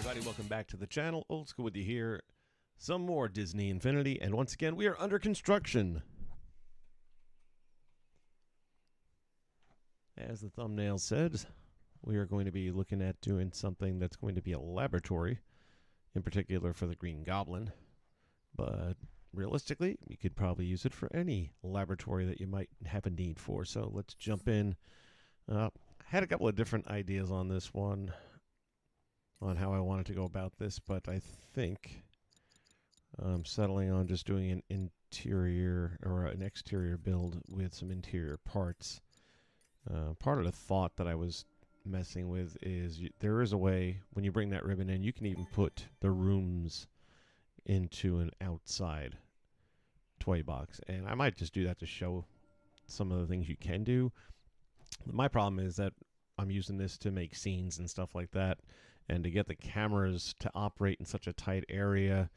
everybody, welcome back to the channel. Old School with you here. Some more Disney Infinity, and once again, we are under construction. As the thumbnail said, we are going to be looking at doing something that's going to be a laboratory, in particular for the Green Goblin. But realistically, you could probably use it for any laboratory that you might have a need for. So let's jump in. I had a couple of different ideas on this one, on how I wanted to go about this, but I think I'm settling on just doing an interior or an exterior build with some interior parts. Part of the thought that I was messing with is there is a way, when you bring that ribbon in, you can even put the rooms into an outside toy box. And I might just do that to show some of the things you can do. My problem is that I'm using this to make scenes and stuff like that. And to get the cameras to operate in such a tight area,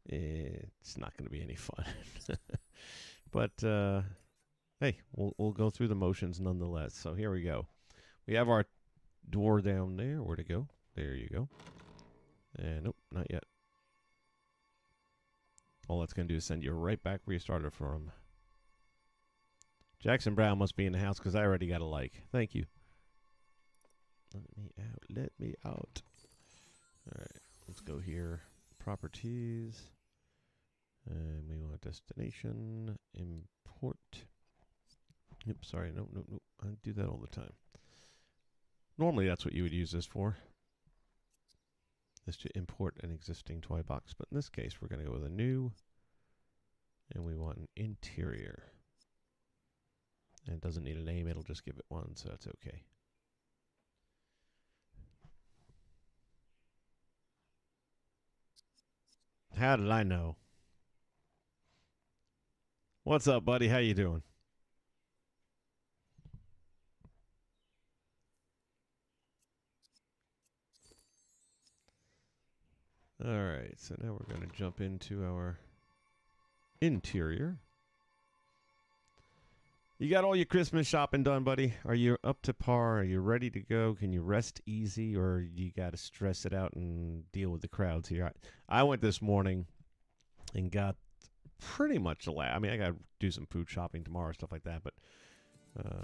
it's not going to be any fun. But hey, we'll go through the motions nonetheless. So here we go. We have our door down there. Where'd it go? There you go. And nope, not yet. All that's going to do is send you right back where you started from. Jackson Brown must be in the house because I already got a like. Thank you. Let me out. Let me out. All right, let's go here. Properties. And we want destination. Import. Yep, sorry. Nope. I do that all the time. Normally, that's what you would use this for. Is to import an existing toy box. But in this case, we're going to go with a new. And we want an interior. And it doesn't need a name. It'll just give it one, so that's okay. How did I know? What's up, buddy? How you doing? All right, so now we're going to jump into our interior. You got all your Christmas shopping done, buddy? Are you up to par? Are you ready to go? Can you rest easy, or you got to stress it out and deal with the crowds here? I went this morning and got pretty much I mean, I got to do some food shopping tomorrow, stuff like that. But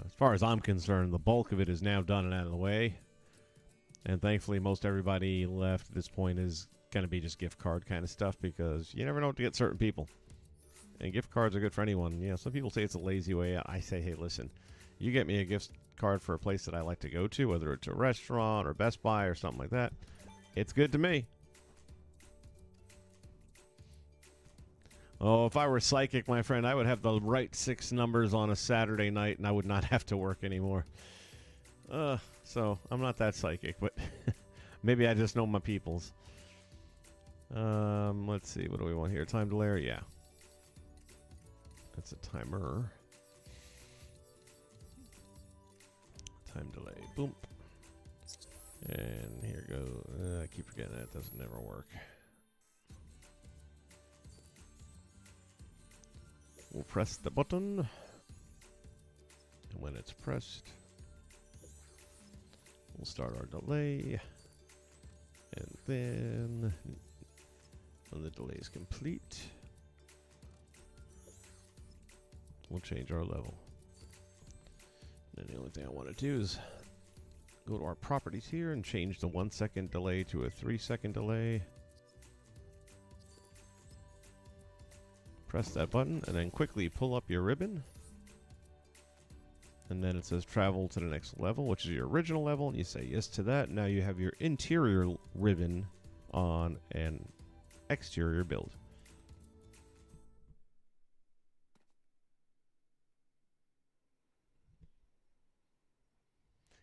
as far as I'm concerned, the bulk of it is now done and out of the way. And thankfully, most everybody left at this point is going to be just gift card kind of stuff, because you never know what to get certain people. And gift cards are good for anyone. You know, some people say it's a lazy way out. I say, hey, listen, you get me a gift card for a place that I like to go to, whether it's a restaurant or Best Buy or something like that. It's good to me. Oh, if I were psychic, my friend, I would have the right 6 numbers on a Saturday night, and I would not have to work anymore. So I'm not that psychic, but maybe I just know my peoples. Let's see. What do we want here? Time delay? Yeah. That's a timer. Time delay. Boom. And here goes. I keep forgetting that. Doesn't never work. We'll press the button. And when it's pressed, we'll start our delay. And then when the delay is complete, we'll change our level. And the only thing I want to do is go to our properties here and change the 1 second delay to a 3 second delay. Press that button and then quickly pull up your ribbon. And then it says travel to the next level, which is your original level. And you say yes to that. Now you have your interior ribbon on an exterior build.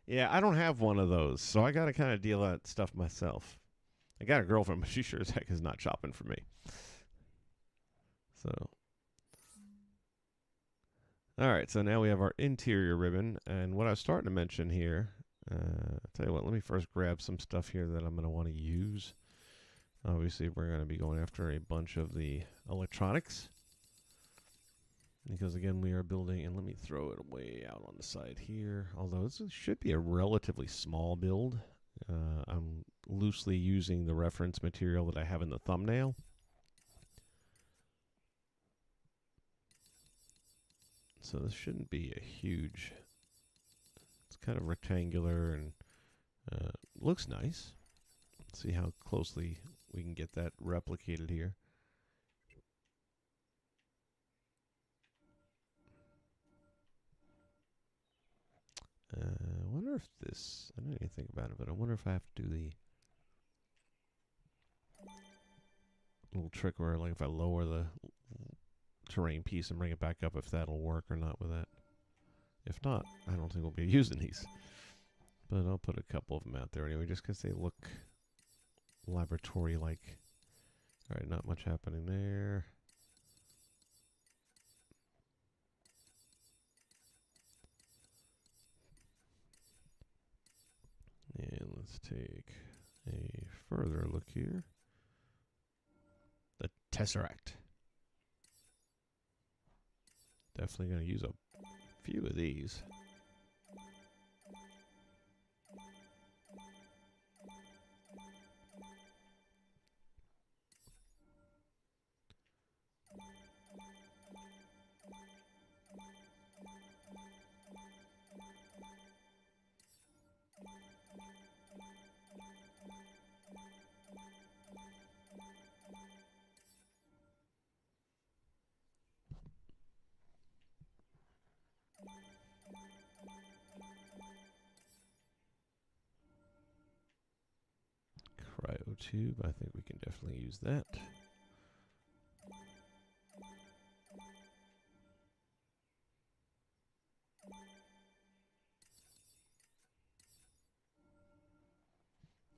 Yeah, I don't have one of those, so I got to kind of deal that stuff myself. I got a girlfriend, but she sure as heck is not shopping for me. So, all right, so now we have our interior ribbon, and what I was starting to mention here, I'll tell you what, let me first grab some stuff here that I'm going to want to use. Obviously, we're going to be going after a bunch of the electronics, because again, we are building, and let me throw it way out on the side here, although this should be a relatively small build. I'm loosely using the reference material that I have in the thumbnail. So this shouldn't be a huge, it's kind of rectangular and looks nice. Let's see how closely we can get that replicated here. I wonder if this, I didn't even think about it, but I wonder if I have to do the little trick where, like, if I lower the terrain piece and bring it back up, if that'll work or not with that. If not, I don't think we'll be using these. But I'll put a couple of them out there anyway, just because they look laboratory-like. Alright, not much happening there. And let's take a further look here. The Tesseract. Definitely going to use a few of these. Cryo tube, I think we can definitely use that.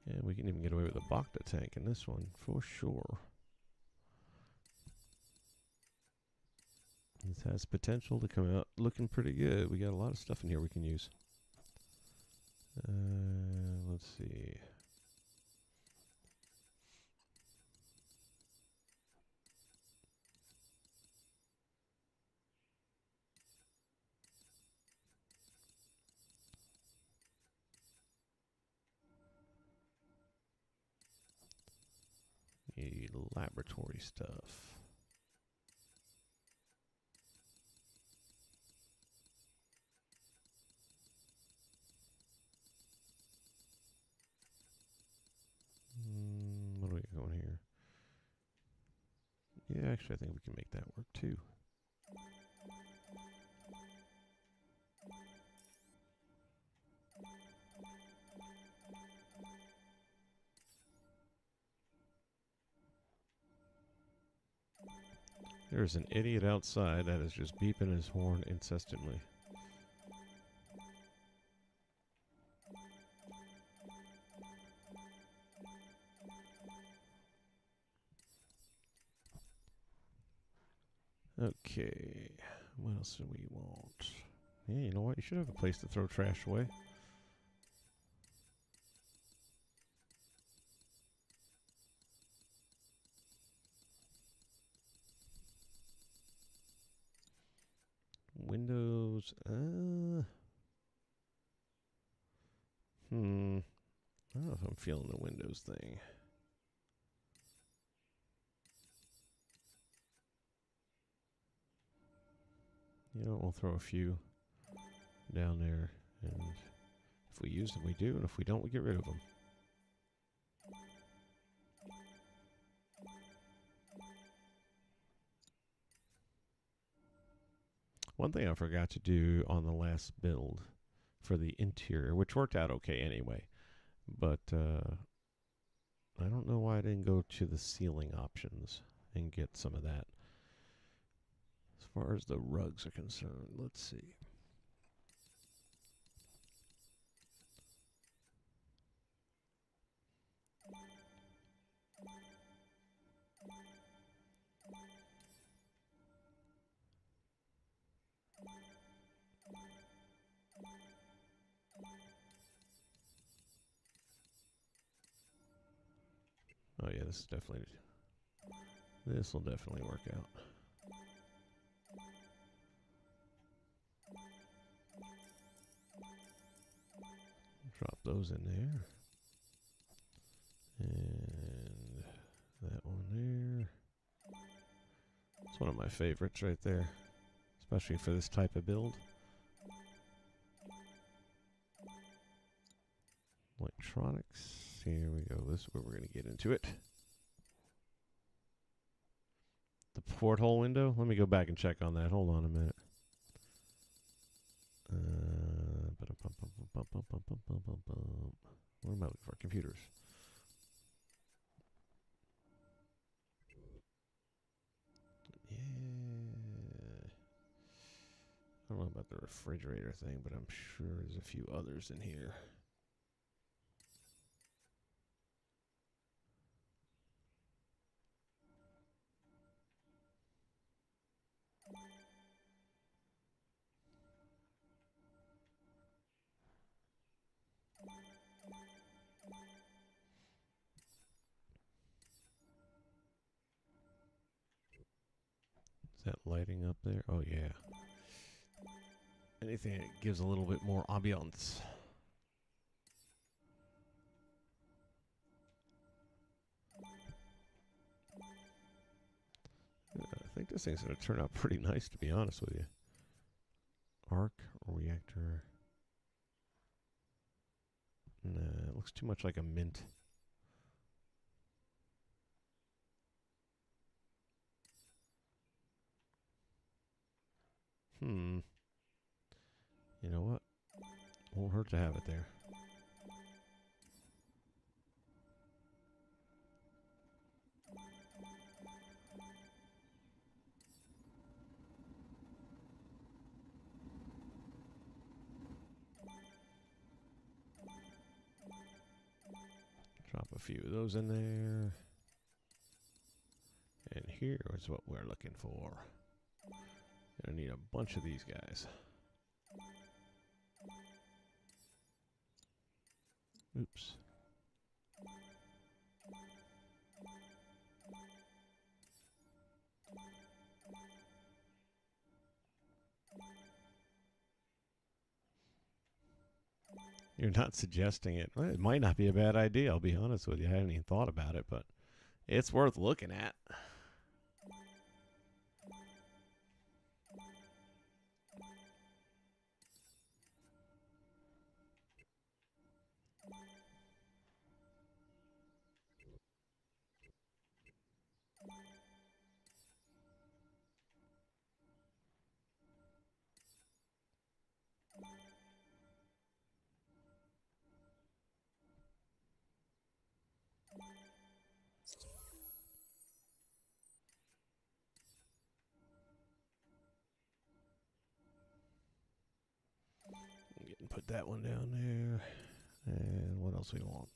And we can even get away with a Bacta tank in this one, for sure. This has potential to come out looking pretty good. We got a lot of stuff in here we can use. Let's see. Laboratory stuff. What do we got going here? Yeah, actually, I think we can make that work too. There's an idiot outside that is just beeping his horn incessantly. Okay, what else do we want? Yeah, you know what? You should have a place to throw trash away. Windows, I don't know if I'm feeling the Windows thing. You know, we'll throw a few down there, and if we use them, we do, and if we don't, we get rid of them. One thing I forgot to do on the last build for the interior, which worked out okay anyway, but I don't know why I didn't go to the ceiling options and get some of that. As far as the rugs are concerned, let's see. Oh yeah, this will definitely work out. Drop those in there. one of my favorites right there, especially for this type of build. Electronics. Here we go. This is where we're going to get into it. The porthole window. Let me go back and check on that. Hold on a minute. Where am I looking for? Computers. Yeah. I don't know about the refrigerator thing, but I'm sure there's a few others in here. Is that lighting up there? Oh, yeah. Anything that gives a little bit more ambiance. I think this thing's going to turn out pretty nice, to be honest with you. Arc or reactor? Nah, it looks too much like a mint. You know what? Won't hurt to have it there. Drop a few of those in there. And here is what we're looking for. Gonna need a bunch of these guys. Oops. You're not suggesting it. Well, it might not be a bad idea, I'll be honest with you. I hadn't even thought about it, but it's worth looking at. Put that one down there. And what else we want?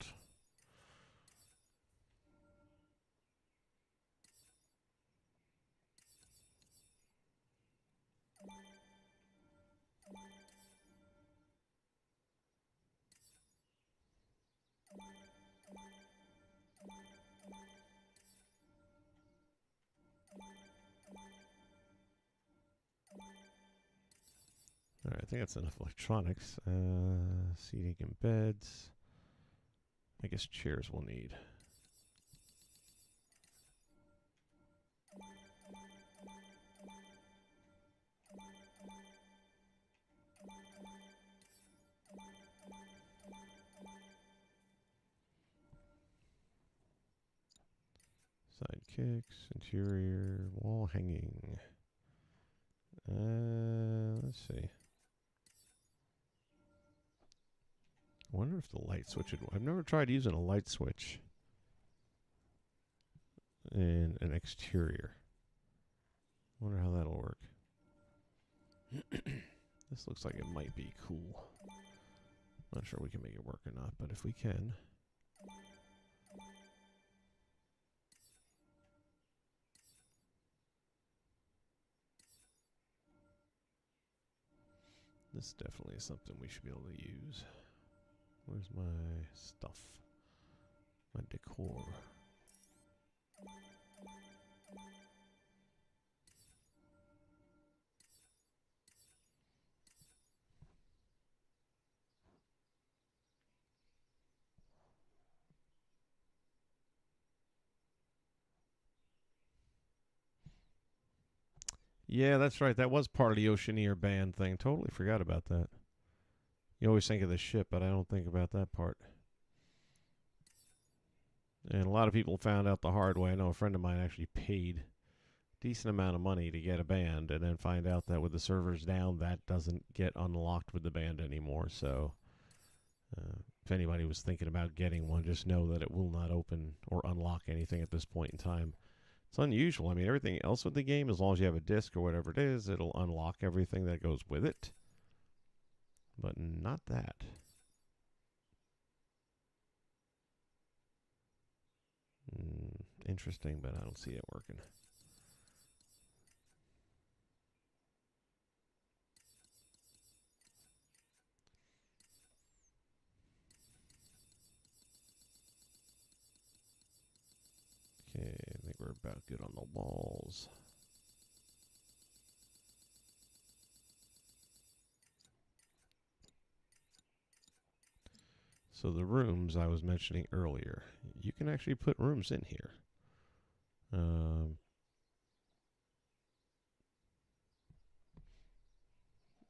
Alright, I think that's enough electronics. Seating and beds. I guess chairs we'll need. Sidekicks, interior, wall hanging. Let's see. I wonder if the light switch would. I've never tried using a light switch in an exterior. Wonder how that'll work. This looks like it might be cool. Not sure we can make it work or not, but if we can. This definitely is something we should be able to use. Where's my stuff? My decor. Yeah, that's right. That was part of the Oceaneer band thing. Totally forgot about that. You always think of the ship, but I don't think about that part. And a lot of people found out the hard way. I know a friend of mine actually paid a decent amount of money to get a band and then find out that with the servers down, that doesn't get unlocked with the band anymore. So if anybody was thinking about getting one, just know that it will not open or unlock anything at this point in time. It's unusual. I mean, everything else with the game, as long as you have a disc or whatever it is, it'll unlock everything that goes with it. But not that. Interesting, but I don't see it working. Okay, I think we're about good on the walls. So the rooms I was mentioning earlier, you can actually put rooms in here.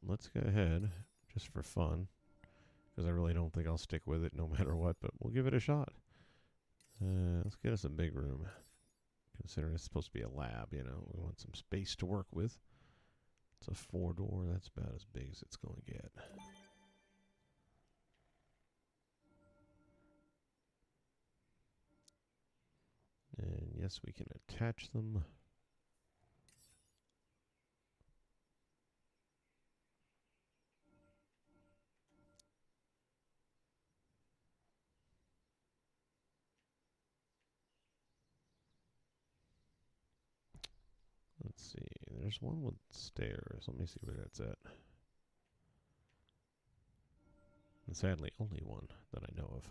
Let's go ahead, just for fun, because I really don't think I'll stick with it no matter what, but we'll give it a shot. Let's get us a big room. Considering it's supposed to be a lab, you know, we want some space to work with. It's a 4-door, that's about as big as it's going to get. And yes, we can attach them. Let's see, there's one with stairs. Let me see where that's at. And sadly, only one that I know of.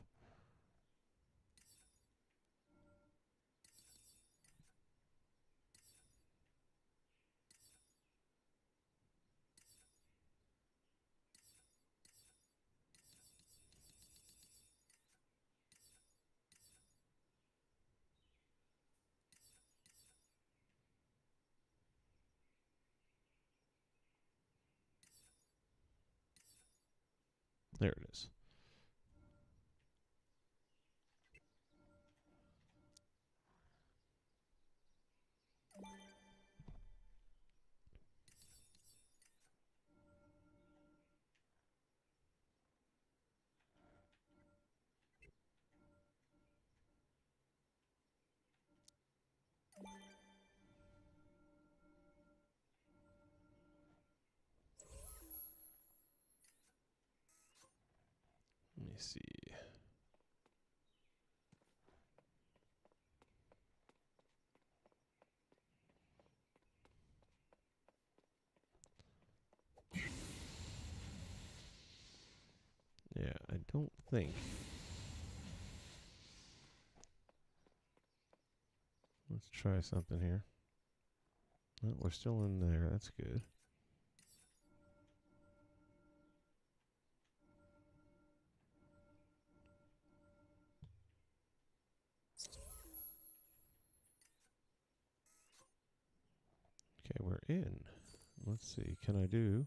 There it is. Let me see. Yeah, I don't think. Let's try something here. Well, we're still in there. That's good. Okay, we're in. Let's see. Can I do?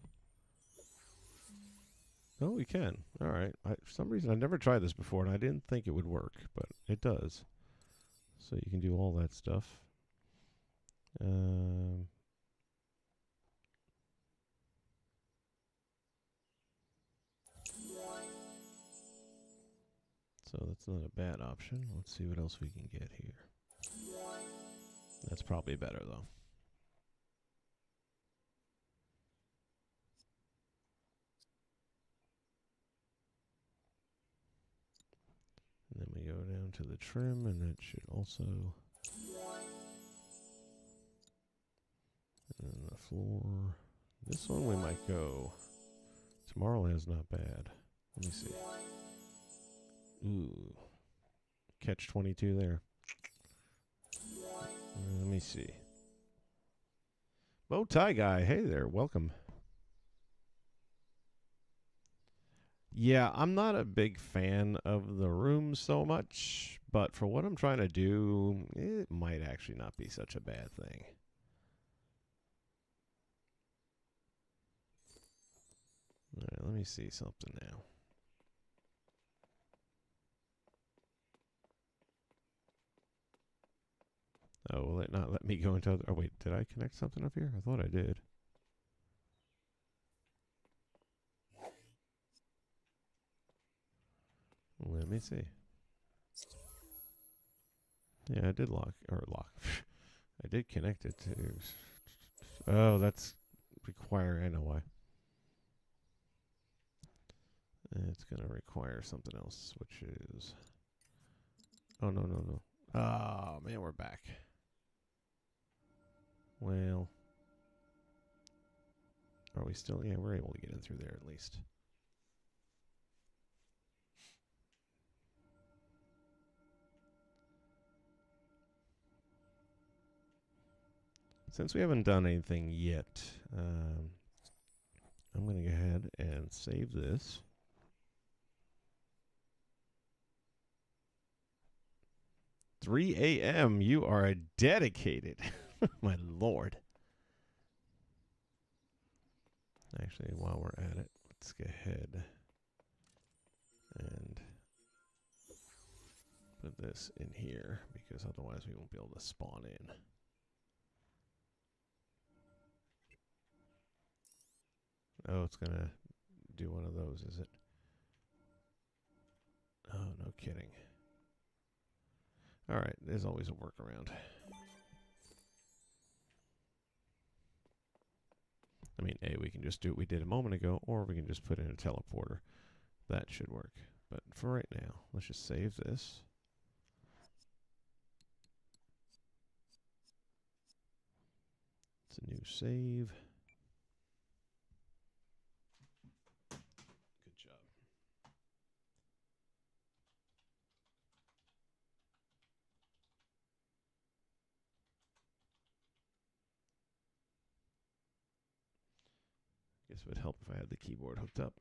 Oh, we can. All right. For some reason, I've never tried this before, and I didn't think it would work, but it does. So you can do all that stuff. So that's not a bad option. Let's see what else we can get here. That's probably better, though. And then we go down to the trim, and that should also... And then the floor... This one we might go... Tomorrowland's not bad. Let me see. Ooh. Catch 22 there. Let me see. Bow tie guy. Hey there. Welcome. Yeah, I'm not a big fan of the room so much, but for what I'm trying to do, it might actually not be such a bad thing. Alright, let me see something now. Oh, will it not let me go into other... Oh, wait, did I connect something up here? I thought I did. Let me see. Yeah, I did lock. I did connect it to... Oh, that's require... I know why. It's going to require something else, which is... Oh, no, no, no. Oh, man, we're back. Well... Are we still... Yeah, we're able to get in through there at least. Since we haven't done anything yet, I'm going to go ahead and save this. "3 a.m. You are dedicated." My lord. Actually, while we're at it, let's go ahead and put this in here, because otherwise we won't be able to spawn in. Oh, it's going to do one of those, is it? Oh, no kidding. All right, there's always a workaround. I mean, we can just do what we did a moment ago, or we can just put in a teleporter. That should work. But for right now, let's just save this. It's a new save. Good job. Guess it would help if I had the keyboard hooked up.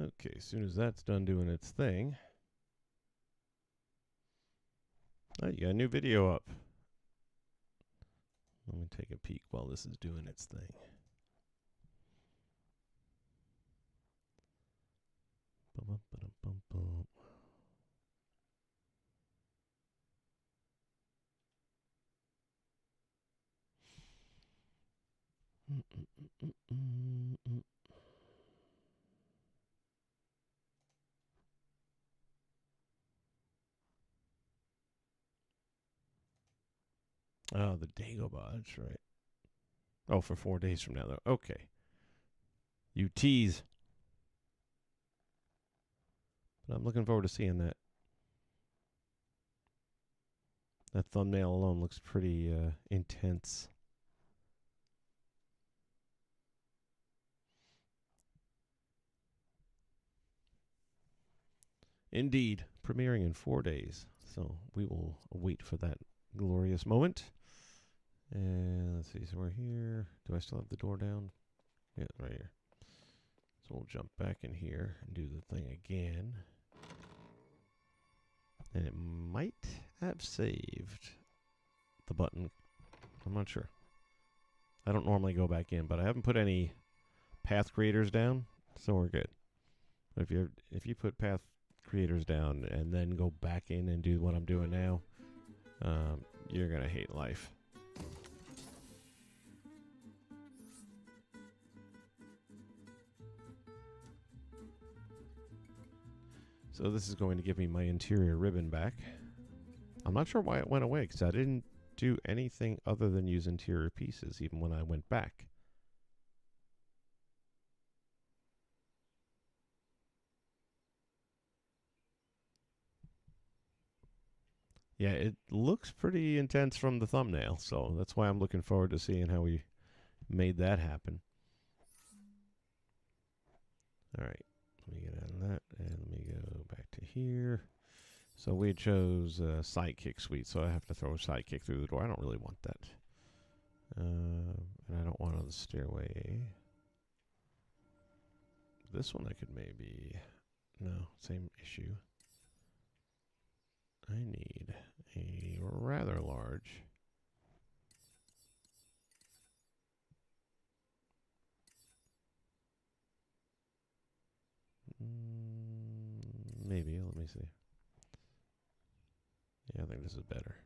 Okay, as soon as that's done doing its thing. Oh, you got a new video up. Let me take a peek while this is doing its thing. Bum-bum-ba-dum-bum-bum. Oh, the Dagobah, that's right. Oh, for 4 days from now, though. Okay. You tease. But I'm looking forward to seeing that. That thumbnail alone looks pretty intense. Indeed, premiering in 4 days. So we will wait for that glorious moment. And let's see, so we're here. Do I still have the door down? Yeah, right here. So we'll jump back in here and do the thing again. And it might have saved the button. I'm not sure. I don't normally go back in, but I haven't put any path creators down, so we're good. But if you put path creators down and then go back in and do what I'm doing now, you're gonna hate life. So this is going to give me my interior ribbon back. I'm not sure why it went away, because I didn't do anything other than use interior pieces, even when I went back. Yeah, it looks pretty intense from the thumbnail, so that's why I'm looking forward to seeing how we made that happen. All right, let me get out of that, and let me go back to here. So we chose Sidekick Suite, so I have to throw a Sidekick through the door. I don't really want that. And I don't want on the stairway. This one I could maybe... No, same issue. I need a rather large... maybe, let me see. Yeah, I think this is better.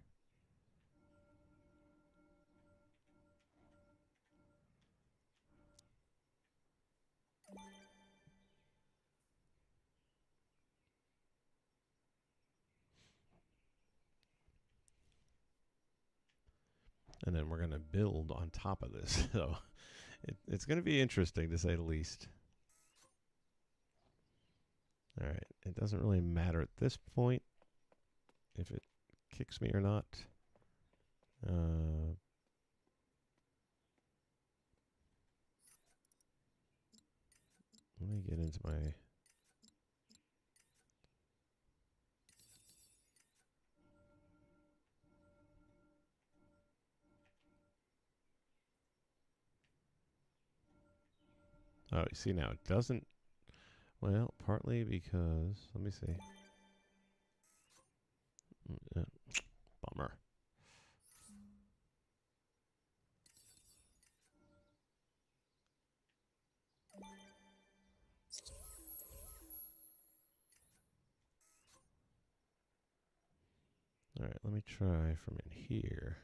And then we're going to build on top of this. So it's going to be interesting, to say the least. All right. It doesn't really matter at this point if it kicks me or not. Let me get into my... Oh, you see now, it doesn't... Well, partly because... Let me see. Bummer. All right, let me try from in here.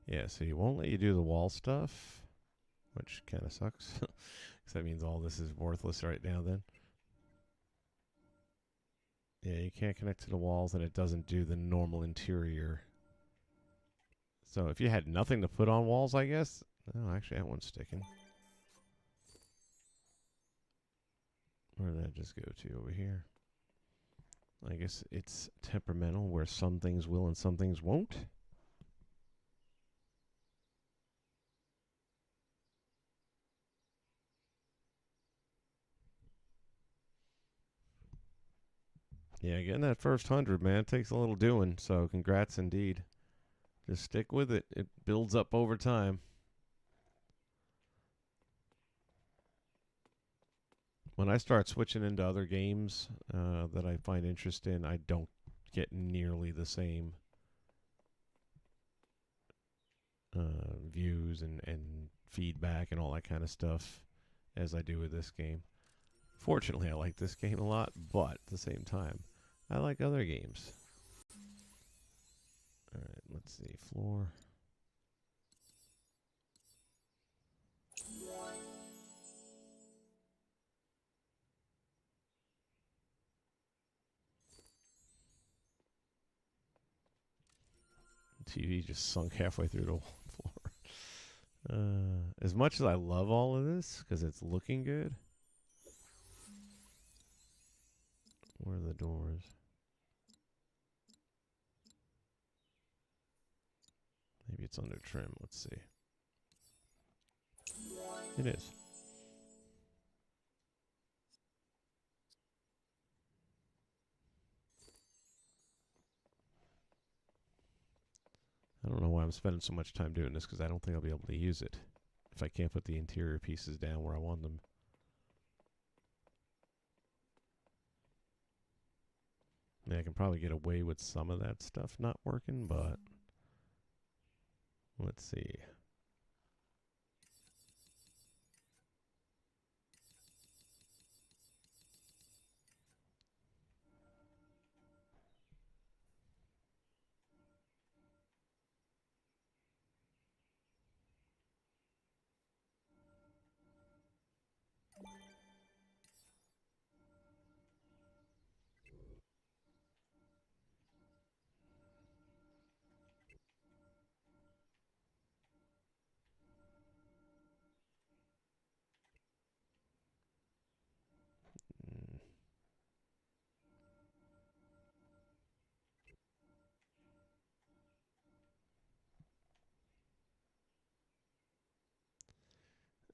Yeah, so you won't let you do the wall stuff, which kind of sucks. Because that means all this is worthless right now then. Yeah, you can't connect to the walls, and it doesn't do the normal interior. So if you had nothing to put on walls, I guess... Oh, actually, that one's sticking. Where did that just go to? Over here. I guess it's temperamental, where some things will and some things won't. Yeah, getting that first 100, man, takes a little doing. So congrats indeed. Just stick with it. It builds up over time. When I start switching into other games that I find interest in, I don't get nearly the same views and feedback and all that kind of stuff as I do with this game. Fortunately, I like this game a lot, but at the same time, I like other games. All right, let's see. Floor. TV just sunk halfway through the floor. As much as I love all of this, because it's looking good. Where are the doors? Maybe it's under trim. Let's see. It is. I don't know why I'm spending so much time doing this, because I don't think I'll be able to use it if I can't put the interior pieces down where I want them. I mean, I can probably get away with some of that stuff not working, but let's see.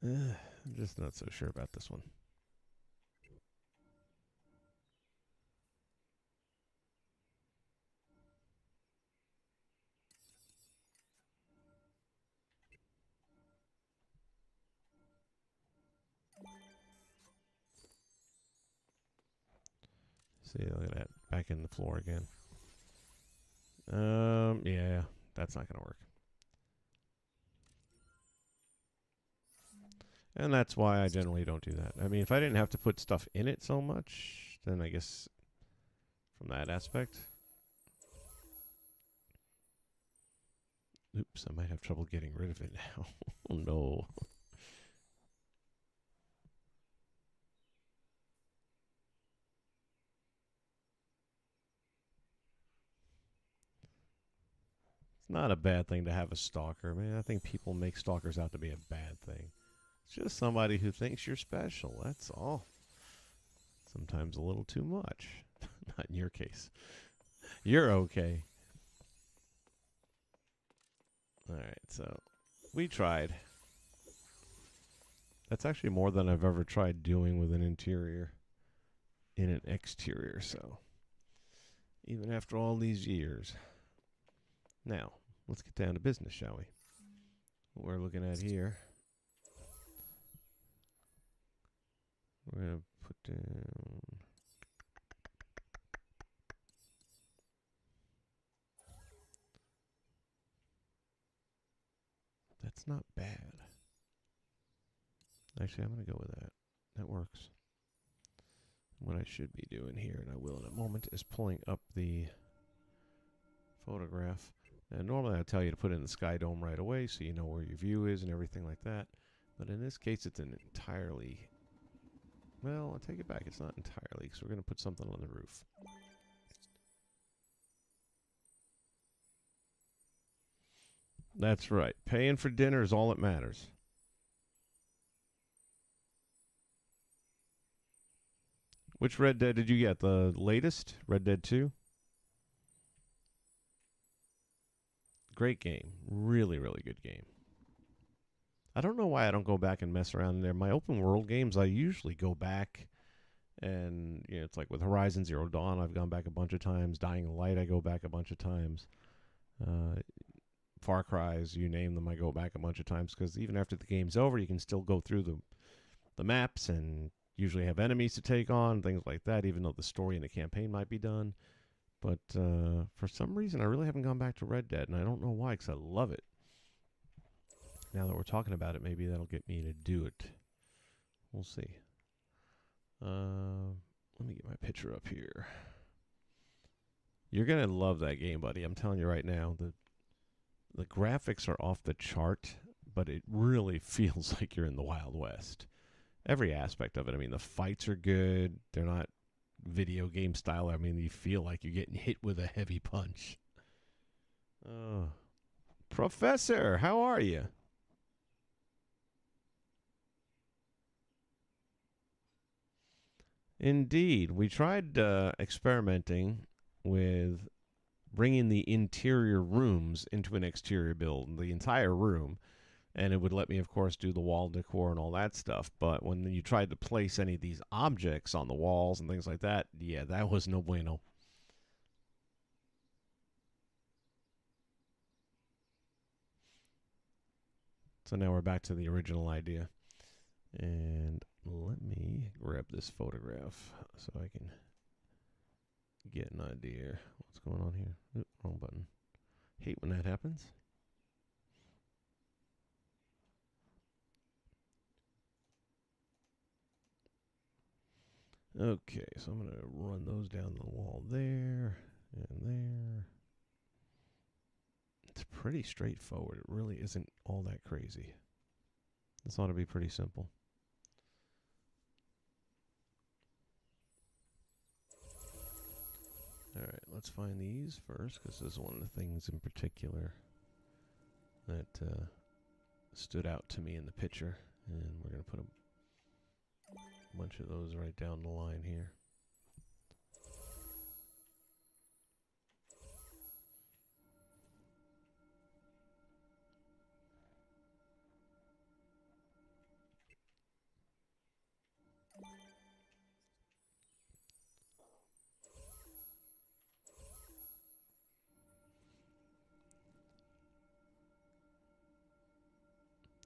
I'm just not so sure about this one. See, look at that. Back in the floor again. Yeah, that's not going to work. And that's why I generally don't do that. I mean, if I didn't have to put stuff in it so much, then I guess from that aspect. Oops, I might have trouble getting rid of it now. Oh, no. It's not a bad thing to have a stalker. I mean, I think people make stalkers out to be a bad thing. It's just somebody who thinks you're special, that's all. Sometimes a little too much. Not in your case. You're okay. Alright, so we tried. That's actually more than I've ever tried doing with an interior in an exterior, so even after all these years. Now, let's get down to business, shall we? What we're looking at here. We're going to put down... That's not bad. Actually, I'm going to go with that. That works. What I should be doing here, and I will in a moment, is pulling up the photograph. Now, normally I tell you to put in the sky dome right away so you know where your view is and everything like that. But in this case, it's an entirely... Well, I'll take it back. It's not entirely, because we're going to put something on the roof. That's right. Paying for dinner is all that matters. Which Red Dead did you get? The latest? Red Dead 2? Great game. Really, really good game. I don't know why I don't go back and mess around in there. My open world games, I usually go back and, you know, it's like with Horizon Zero Dawn, I've gone back a bunch of times. Dying Light, I go back a bunch of times. Far Cry's, you name them, I go back a bunch of times because even after the game's over, you can still go through the maps and usually have enemies to take on, things like that, even though the story and the campaign might be done. But for some reason, I really haven't gone back to Red Dead, and I don't know why, because I love it. Now that we're talking about it, maybe that'll get me to do it. We'll see. Let me get my picture up here. You're going to love that game, buddy. I'm telling you right now. The graphics are off the chart, but it really feels like you're in the Wild West. Every aspect of it. I mean, the fights are good. They're not video game style. I mean, you feel like you're getting hit with a heavy punch. Oh. Professor, how are you? Indeed. We tried experimenting with bringing the interior rooms into an exterior build, the entire room. And it would let me, of course, do the wall decor and all that stuff. But when you tried to place any of these objects on the walls and things like that, yeah, that was no bueno. So now we're back to the original idea. And let me grab this photograph so I can get an idea what's going on here. Oop, wrong button. Hate when that happens. Okay, so I'm going to run those down the wall there and there. It's pretty straightforward. It really isn't all that crazy. This ought to be pretty simple. All right, let's find these first, because this is one of the things in particular that stood out to me in the picture. And we're going to put a bunch of those right down the line here.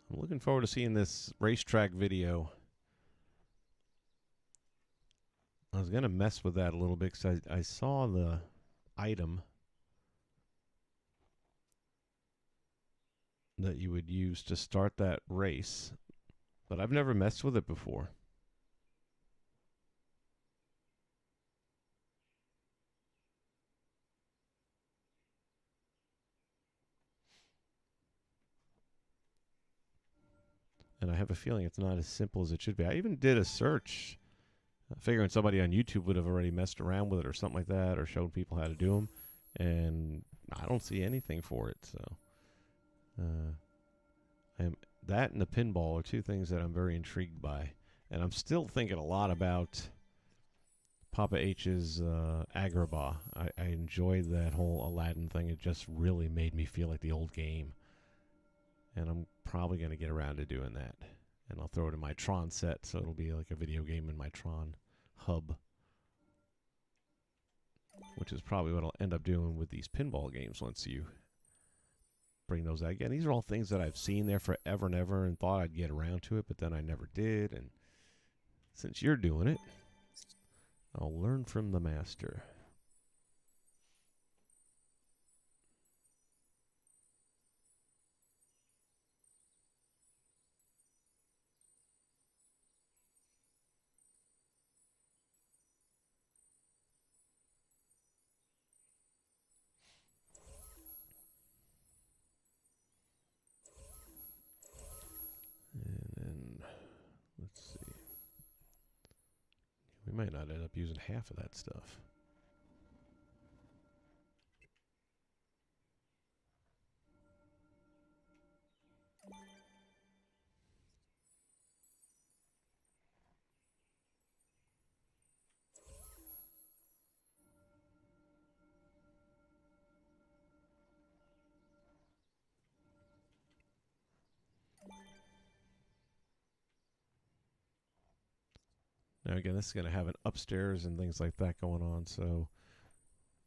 I'm looking forward to seeing this racetrack video. I was going to mess with that a little bit because I saw the item that you would use to start that race, but I've never messed with it before. And I have a feeling it's not as simple as it should be. I even did a search, figuring somebody on YouTube would have already messed around with it or something like that, or showed people how to do them, and I don't see anything for it. So, that and the pinball are two things that I'm very intrigued by, and I'm still thinking a lot about Papa H's Agrabah. I enjoyed that whole Aladdin thing. It just really made me feel like the old game. And I'm probably going to get around to doing that. And I'll throw it in my Tron set, so it'll be like a video game in my Tron hub. Which is probably what I'll end up doing with these pinball games once you bring those out. Again, these are all things that I've seen there forever and ever and thought I'd get around to it, but then I never did. And since you're doing it, I'll learn from the master. We might not end up using half of that stuff. Now again, this is going to have an upstairs and things like that going on, so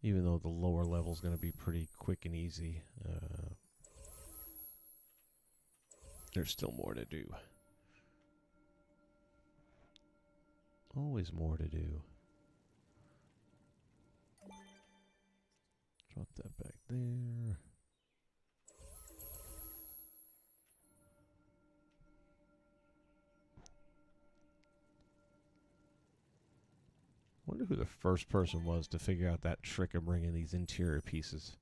even though the lower level is going to be pretty quick and easy, there's still more to do. Always more to do. Drop that back there. I wonder who the first person was to figure out that trick of bringing these interior pieces.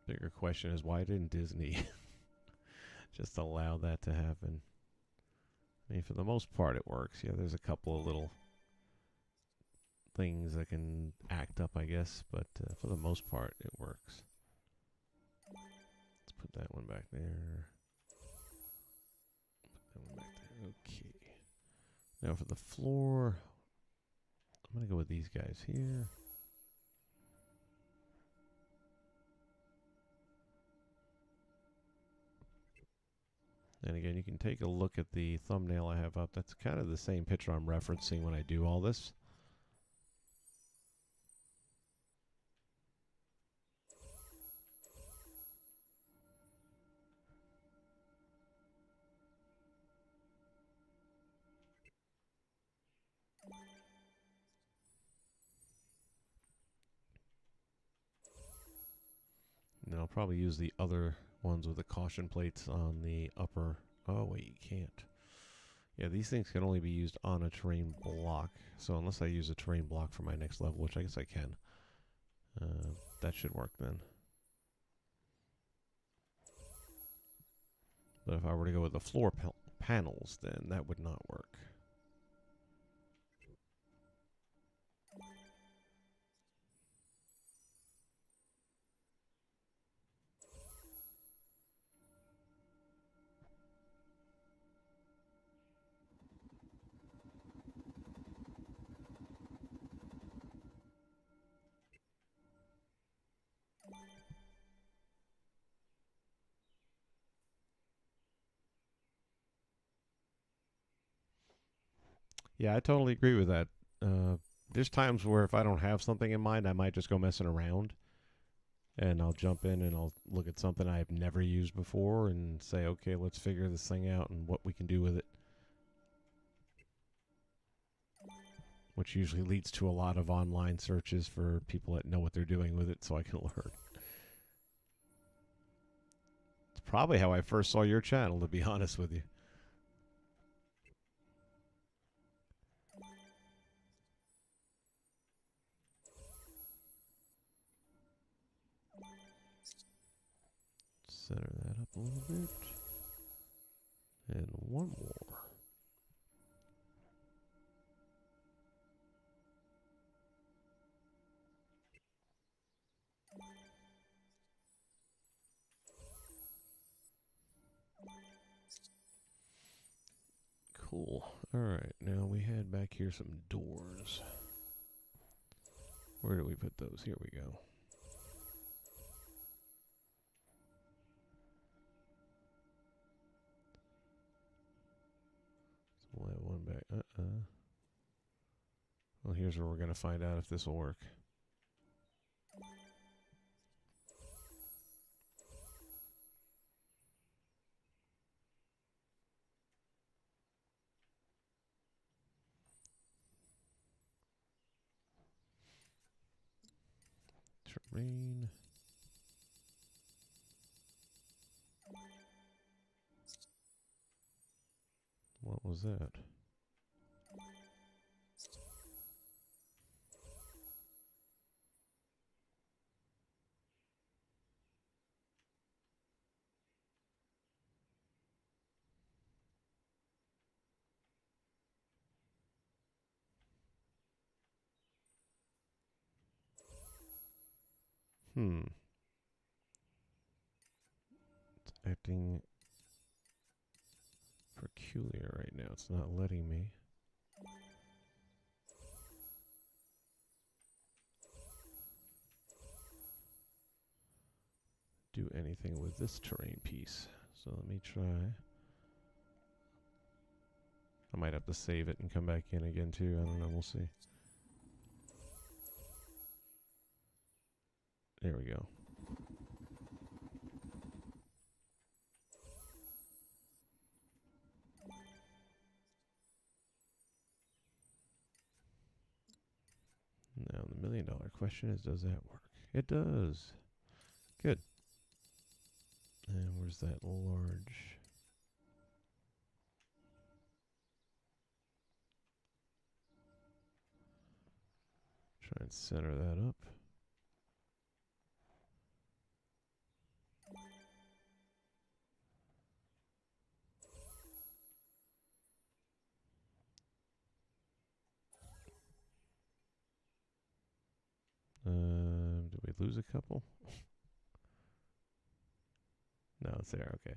Bigger question is, why didn't Disney just allow that to happen? I mean, for the most part, it works. Yeah, there's a couple of little things that can act up, I guess, but for the most part, it works. Let's put that one back there. Okay. Now for the floor, I'm going to go with these guys here. And again, you can take a look at the thumbnail I have up. That's kind of the same picture I'm referencing when I do all this. I'll probably use the other ones with the caution plates on the upper. Oh, wait, you can't. Yeah, these things can only be used on a terrain block. So unless I use a terrain block for my next level, which I guess I can, that should work then. But if I were to go with the floor panels, then that would not work. Yeah, I totally agree with that. There's times where if I don't have something in mind, I might just go messing around. And I'll jump in and I'll look at something I've never used before and say, okay, let's figure this thing out and what we can do with it. Which usually leads to a lot of online searches for people that know what they're doing with it so I can learn. It's probably how I first saw your channel, to be honest with you. Center that up a little bit. And one more. Cool. Alright, now we had back here some doors. Where do we put those? Here we go. So we'll have one back. Well, here's where we're going to find out if this will work. Terrain. What was that? It's acting peculiar right now. It's not letting me do anything with this terrain piece. So let me try. I might have to save it and come back in again too. I don't know. We'll see. There we go. Now the million-dollar question is, does that work? It does. Good. And where's that large? Try and center that up. Did we lose a couple? No, it's there. Okay.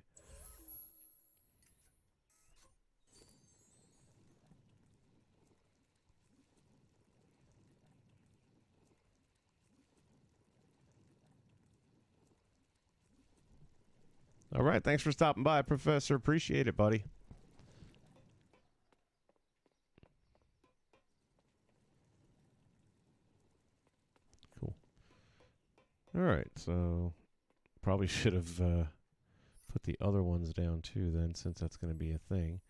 All right. Thanks for stopping by, Professor. Appreciate it, buddy. Cool. All right. So probably should have put the other ones down too then, since that's going to be a thing.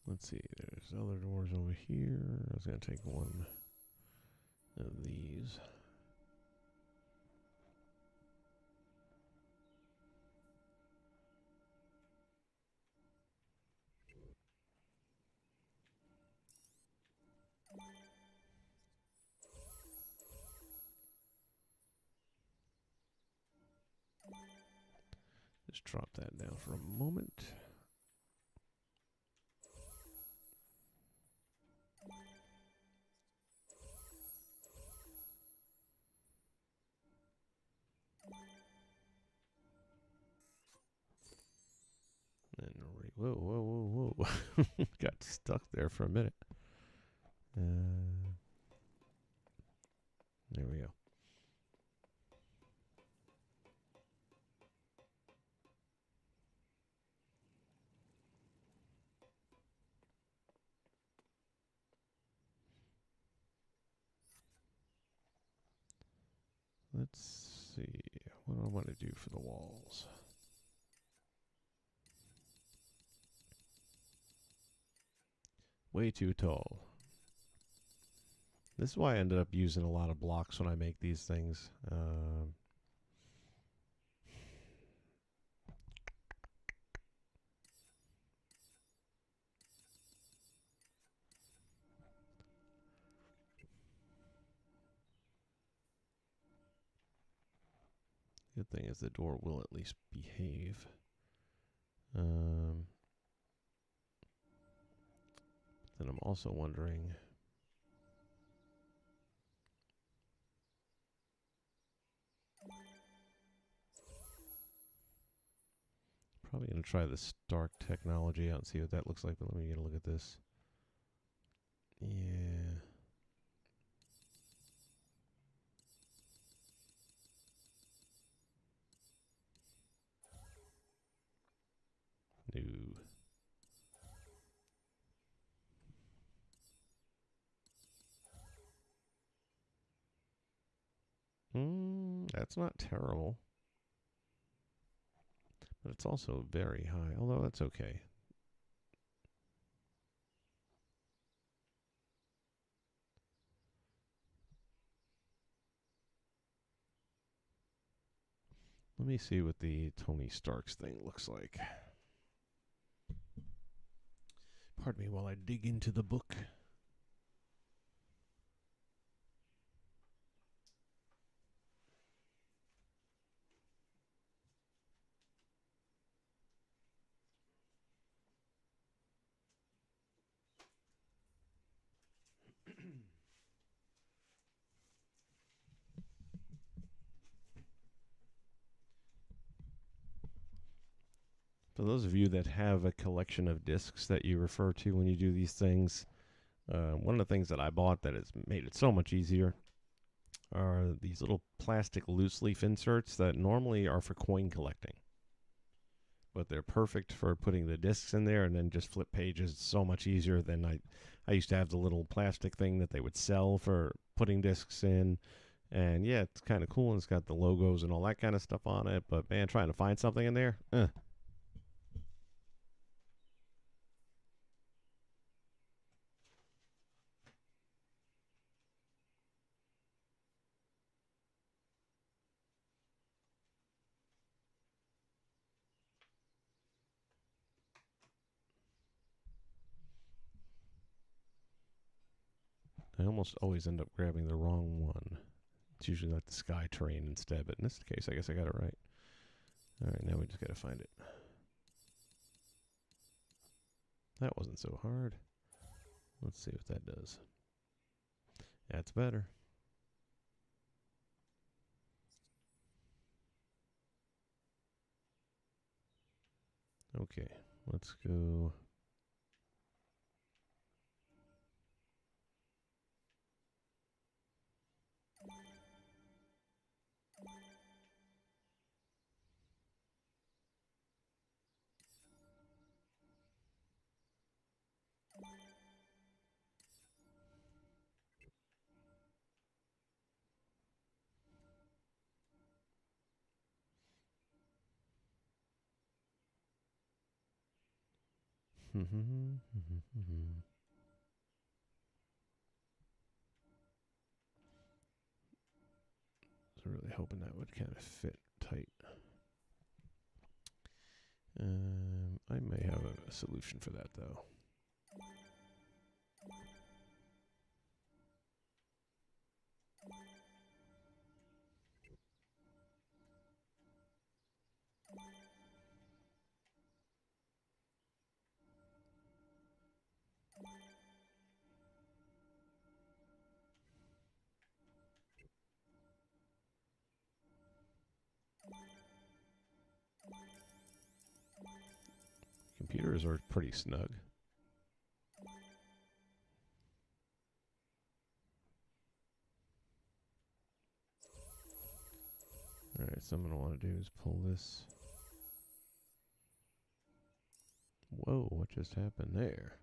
Let's see. There's other doors over here. I was going to take one of these. Just drop that down for a moment. And whoa, whoa, whoa, whoa. Got stuck there for a minute. There we go. Let's see. What do I want to do for the walls? Way too tall. This is why I ended up using a lot of blocks when I make these things. Good thing is the door will at least behave. Then I'm also wondering. Probably going to try the Stark technology out and see what that looks like, but let me get a look at this. Yeah. No. That's not terrible. But it's also very high, although that's okay. Let me see what the Tony Stark's thing looks like. Pardon me while I dig into the book. For those of you that have a collection of discs that you refer to when you do these things, one of the things that I bought that has made it so much easier are these little plastic loose leaf inserts that normally are for coin collecting. But they're perfect for putting the discs in there and then just flip pages. It's so much easier than I used to have the little plastic thing that they would sell for putting discs in. And yeah, it's kind of cool and it's got the logos and all that kind of stuff on it. But man, trying to find something in there, I almost always end up grabbing the wrong one. It's usually like the sky terrain instead, but in this case, I guess I got it right. All right, now we just got to find it. That wasn't so hard. Let's see what that does. That's better. Okay, let's go. I was really hoping that would kind of fit tight. I may have a solution for that though. computers are pretty snug. Alright, so I'm going to want to do is pull this. Whoa, what just happened there?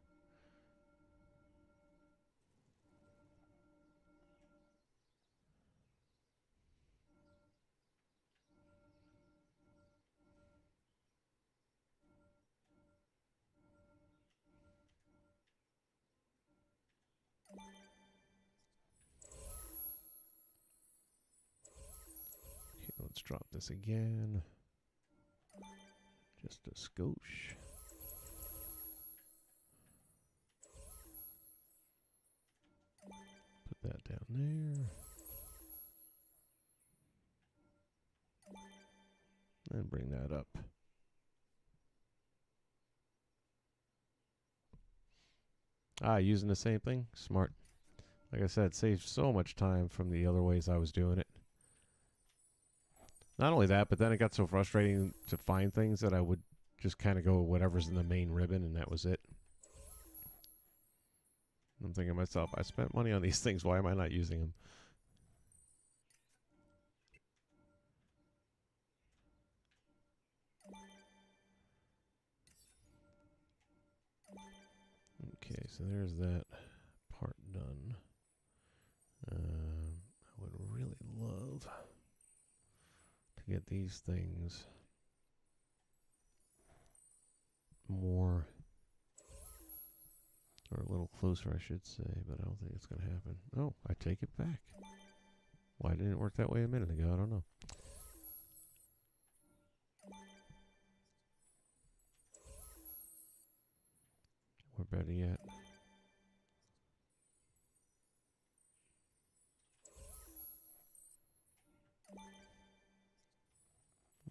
Okay, let's drop this again. Just a skosh. Put that down there. And bring that up. Ah, using the same thing? Smart. Like I said, saves so much time from the other ways I was doing it. Not only that, but then it got so frustrating to find things that I would just kind of go whatever's in the main ribbon, and that was it. I'm thinking to myself, I spent money on these things, why am I not using them? Okay, so there's that part done. I would really love to get these things more, or a little closer, I should say, but I don't think it's going to happen. Oh, I take it back. Why didn't it work that way a minute ago? I don't know. Or better yet,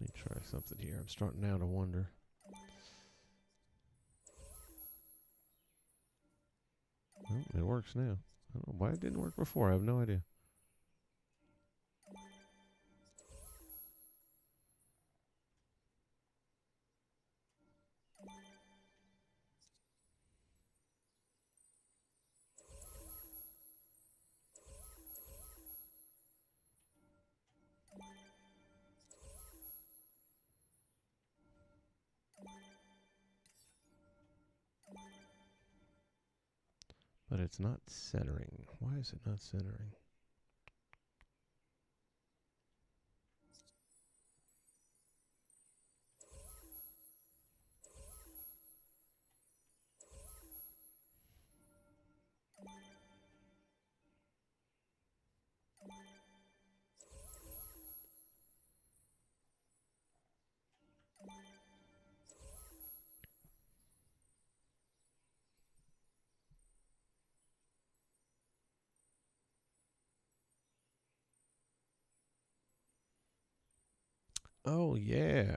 let me try something here. I'm starting now to wonder. Oh, it works now. I don't know why it didn't work before. I have no idea. But it's not centering. Why is it not centering? Oh, yeah.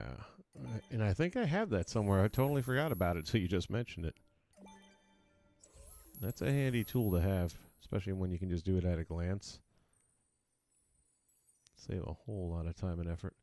And I think I have that somewhere. I totally forgot about it, so you just mentioned it. That's a handy tool to have, especially when you can just do it at a glance. Save a whole lot of time and effort.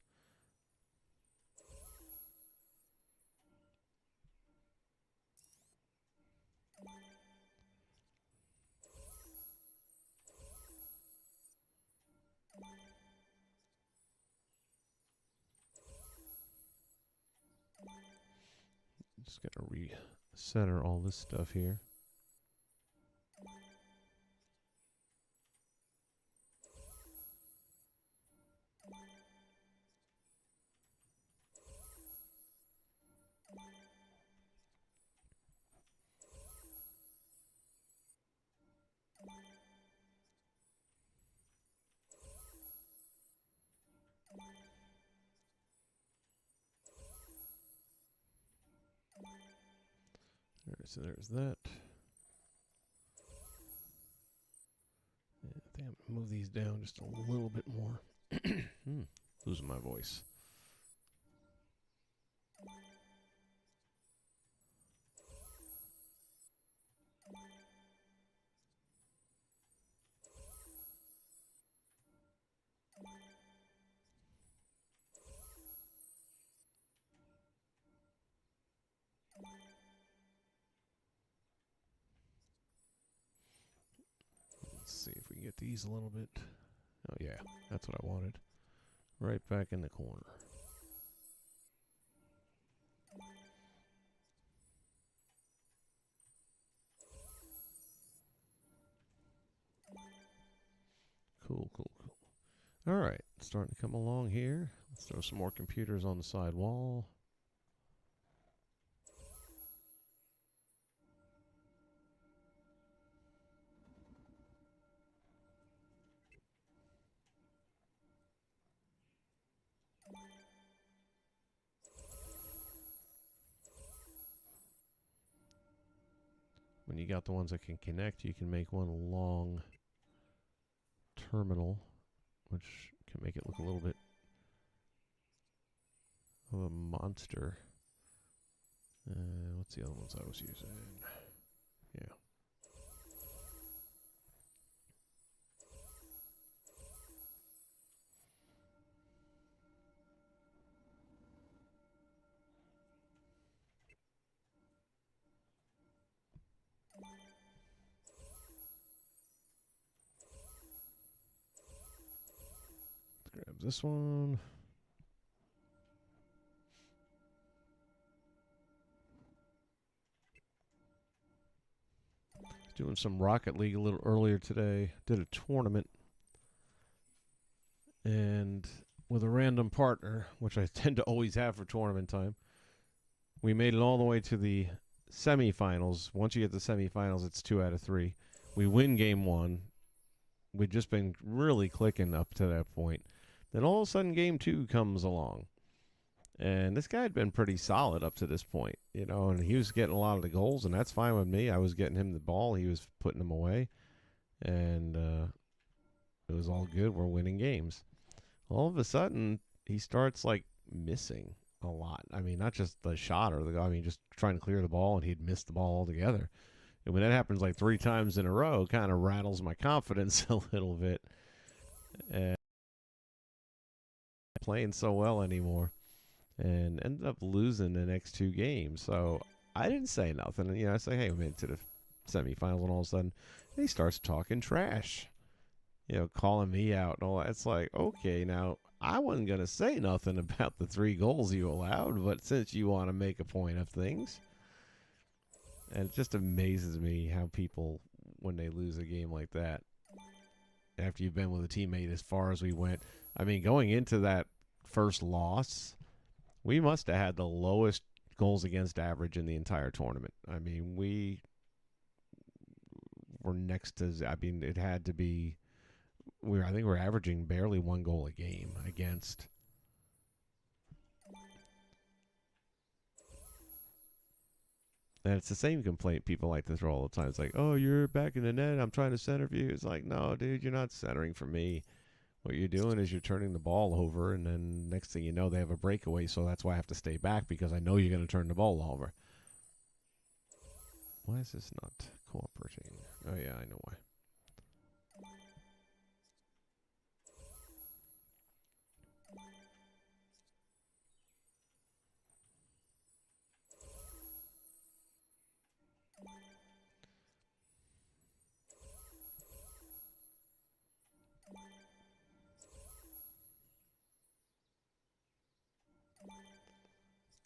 Just gotta recenter all this stuff here. Alright, so there's that. Yeah, I think I'm gonna move these down just a little bit more. Losing my voice. see if we can get these a little bit. Oh yeah, that's what I wanted. Right back in the corner. Cool, cool, cool. All right, starting to come along here. Let's throw some more computers on the side wall. When you got the ones that can connect, you can make one long terminal, which can make it look a little bit of a monster. What's the other ones I was using? Yeah. Let's grab this one. Doing some Rocket League a little earlier today. Did a tournament. And with a random partner, which I tend to always have for tournament time, we made it all the way to the semifinals. Once you get to the semifinals, it's 2 out of 3. We win game 1. We'd just been really clicking up to that point. Then all of a sudden, game 2 comes along. And this guy had been pretty solid up to this point, you know, and he was getting a lot of the goals, and that's fine with me. I was getting him the ball. He was putting them away. And it was all good. We're winning games. All of a sudden, he starts, like, missing a lot. I mean, not just the shot or the goal. I mean, just trying to clear the ball, and he'd miss the ball altogether. And when that happens, like, 3 times in a row, it kind of rattles my confidence a little bit. And playing so well anymore. And ended up losing the next 2 games. So I didn't say nothing. And, you know, I say, hey, we made it to the semifinals, and all of a sudden, he starts talking trash. You know, calling me out and all that. It's like, okay, now, I wasn't going to say nothing about the 3 goals you allowed, but since you want to make a point of things. And it just amazes me how people, when they lose a game like that, after you've been with a teammate as far as we went. I mean, going into that first loss, we must have had the lowest goals against average in the entire tournament. I mean, we were next to, I mean, it had to be, I think we're averaging barely 1 goal a game against. And it's the same complaint people like to throw all the time. It's like, oh, you're back in the net. I'm trying to center for you. It's like, no, dude, you're not centering for me. What you're doing is you're turning the ball over, and then next thing you know, they have a breakaway, so that's why I have to stay back, because I know you're going to turn the ball over. Why is this not cooperating? Oh, yeah, I know why.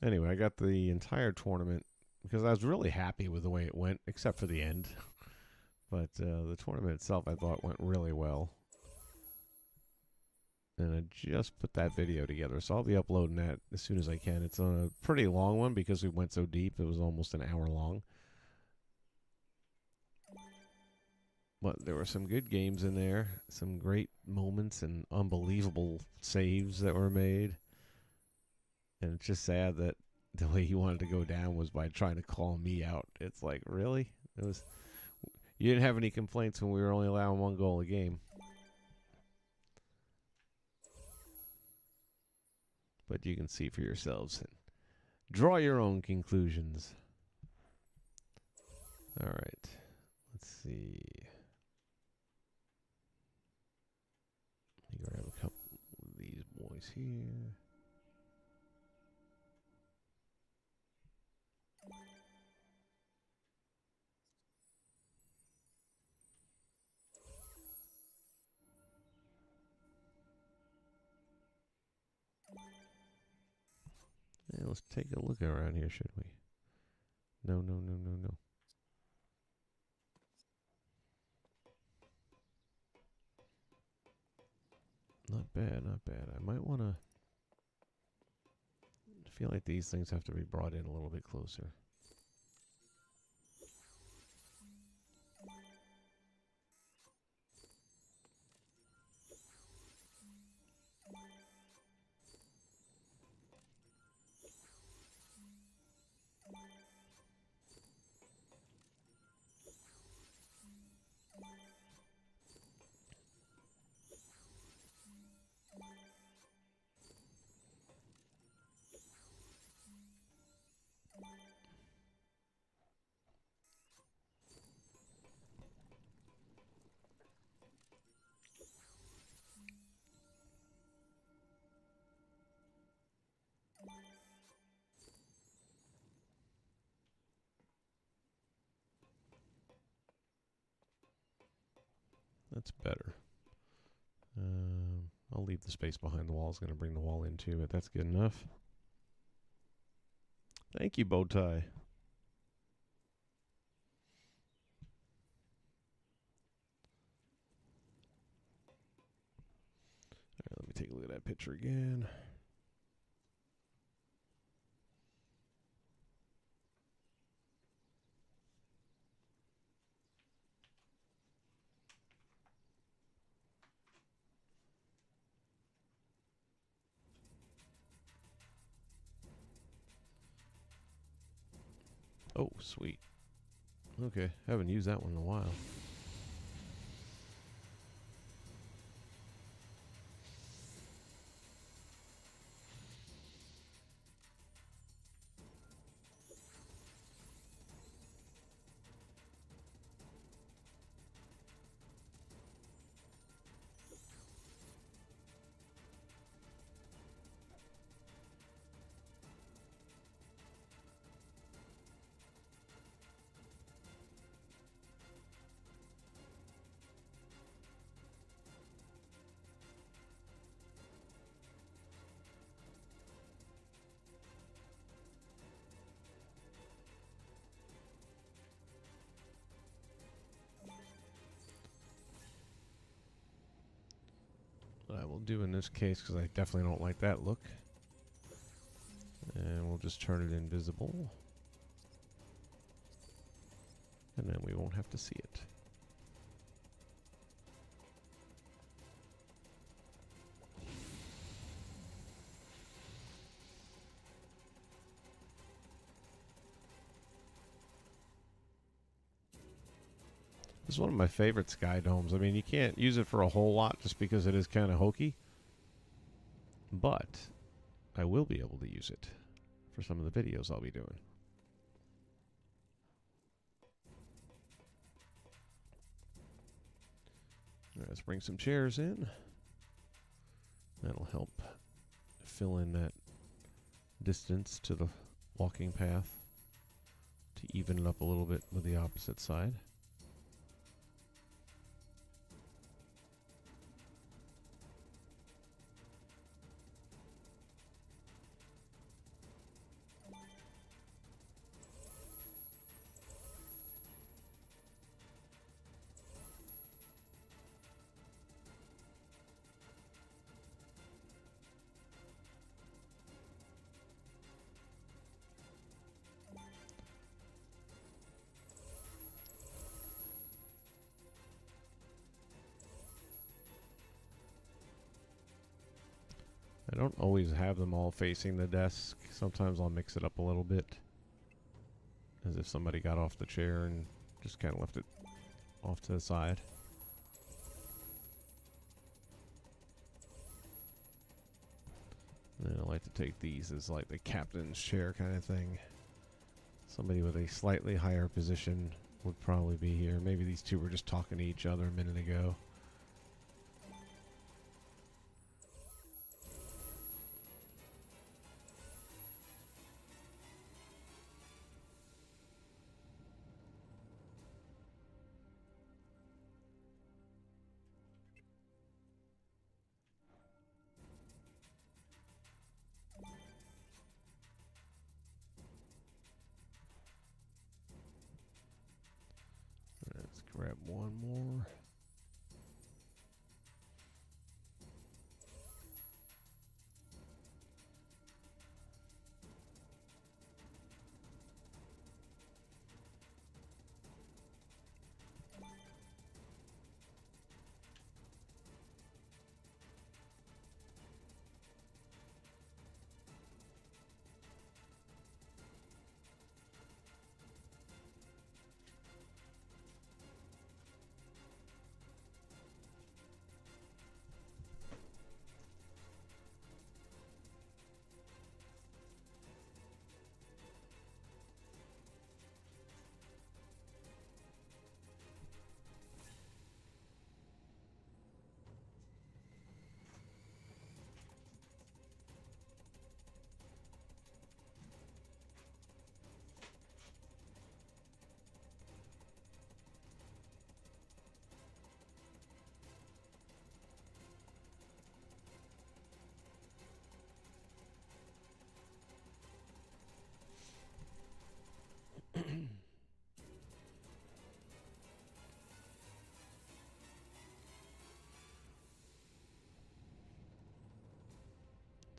Anyway, I got the entire tournament because I was really happy with the way it went, except for the end. But the tournament itself, I thought, went really well. And I just put that video together, so I'll be uploading that as soon as I can. It's a pretty long one because we went so deep. It was almost an hour long. But there were some good games in there, some great moments and unbelievable saves that were made. And it's just sad that the way he wanted to go down was by trying to call me out. It's like, really? It was. You didn't have any complaints when we were only allowing 1 goal a game. But you can see for yourselves and draw your own conclusions. All right. Let's see. Let me grab a couple of these boys here. let's take a look around here, should we? No, no, no, no, no. Not bad, not bad. I might want to... I feel like these things have to be brought in a little bit closer. That's better. I'll leave the space behind the wall. It's going to bring the wall in too, but that's good enough. Thank you, Bowtie. All right, let me take a look at that picture again. Oh, sweet. Okay, haven't used that one in a while. What I will do in this case, because I definitely don't like that look, and we'll just turn it invisible, and then we won't have to see it. This is one of my favorite sky domes. I mean, you can't use it for a whole lot just because it is kind of hokey. But I will be able to use it for some of the videos I'll be doing. All right, let's bring some chairs in. That'll help fill in that distance to the walking path to even it up a little bit with the opposite side. I don't always have them all facing the desk. Sometimes I'll mix it up a little bit, as if somebody got off the chair and just kind of left it off to the side. And I like to take these as like the captain's chair kind of thing. Somebody with a slightly higher position would probably be here. Maybe these two were just talking to each other a minute ago. grab one more.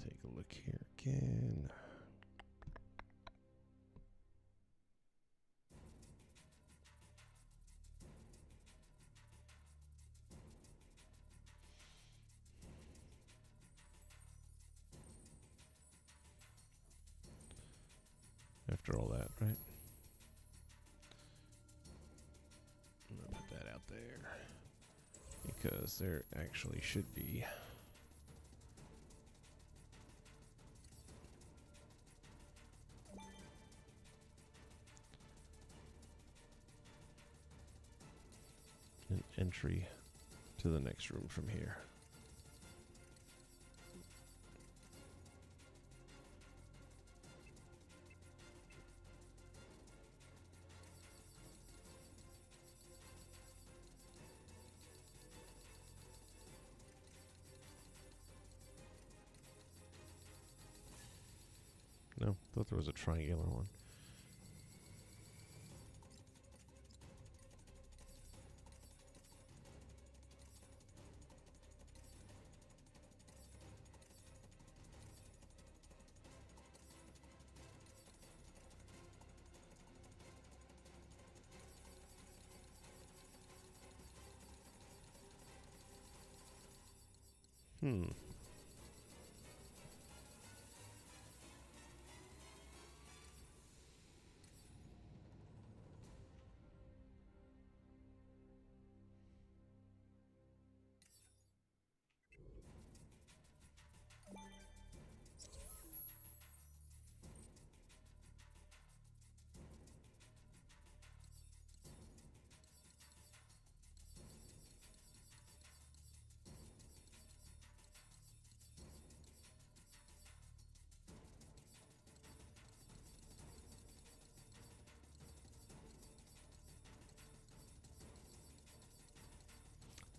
Take a look here again. After all that, right? I'm gonna put that out there because there actually should be an entry to the next room from here. No, thought there was a triangular one. Hmm.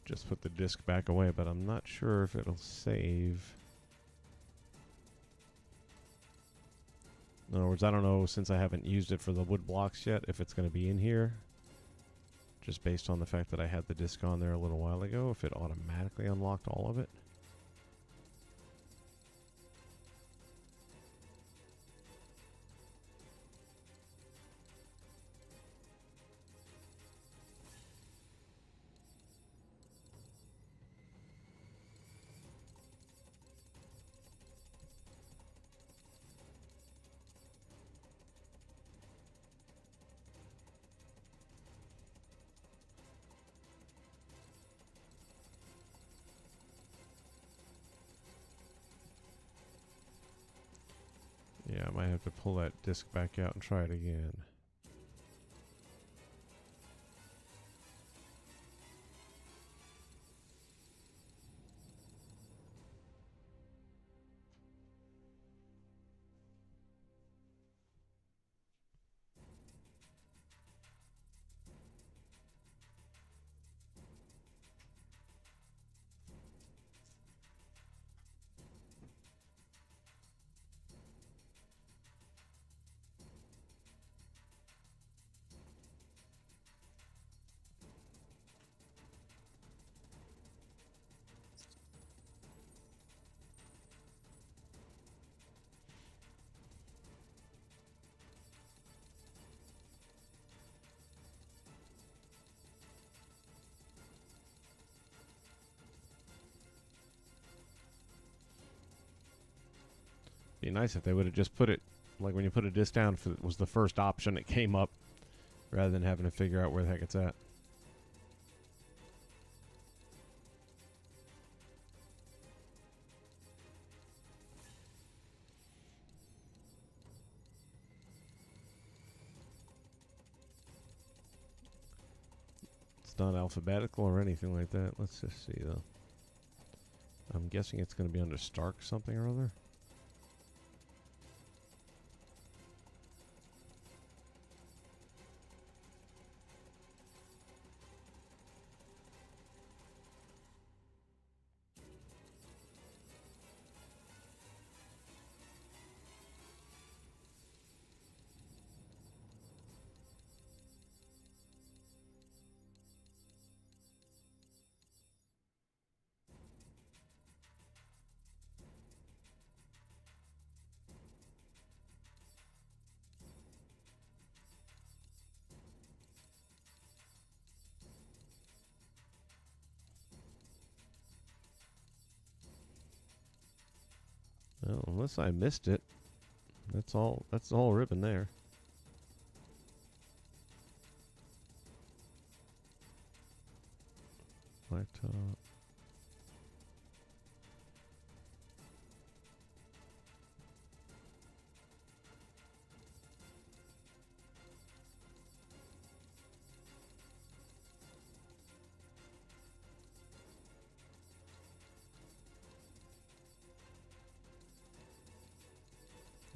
Just put the disk back away, but I'm not sure if it'll save. In other words, I don't know, since I haven't used it for the wood blocks yet, if it's going to be in here. Just based on the fact that I had the disk on there a little while ago, if it automatically unlocked all of it. Yeah, I might have to pull that disk back out and try it again. Be nice if they would have just put it, like when you put a disc down, if it was the first option that came up, rather than having to figure out where the heck it's at. It's not alphabetical or anything like that. Let's just see, though. I'm guessing it's going to be under Stark something or other. Well, unless I missed it, that's all. That's the whole ribbon there. Blacktop.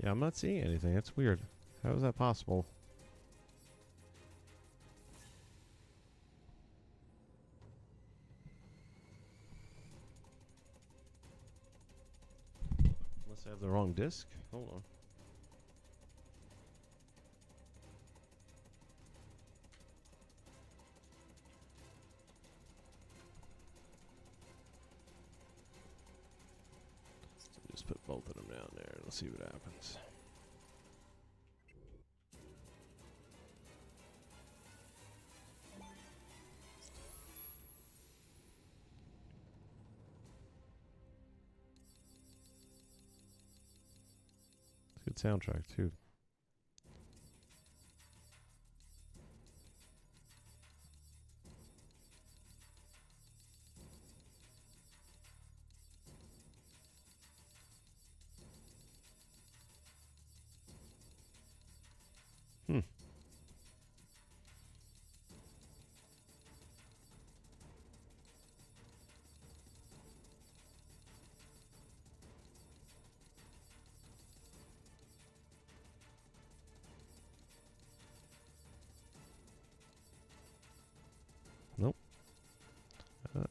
Yeah, I'm not seeing anything. That's weird. How is that possible? Unless I have the wrong disc. Hold on. Just put both of them down there and let's see what happens. It's a good soundtrack too. Nope.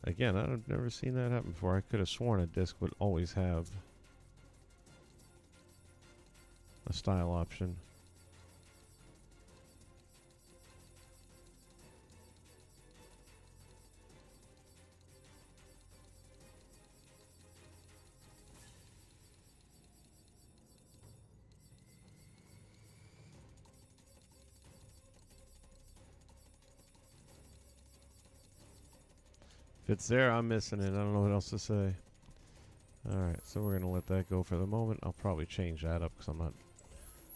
Again, I've never seen that happen before. I could have sworn a disc would always have a style option. If it's there, I'm missing it. I don't know what else to say. Alright, so we're going to let that go for the moment. I'll probably change that up because I'm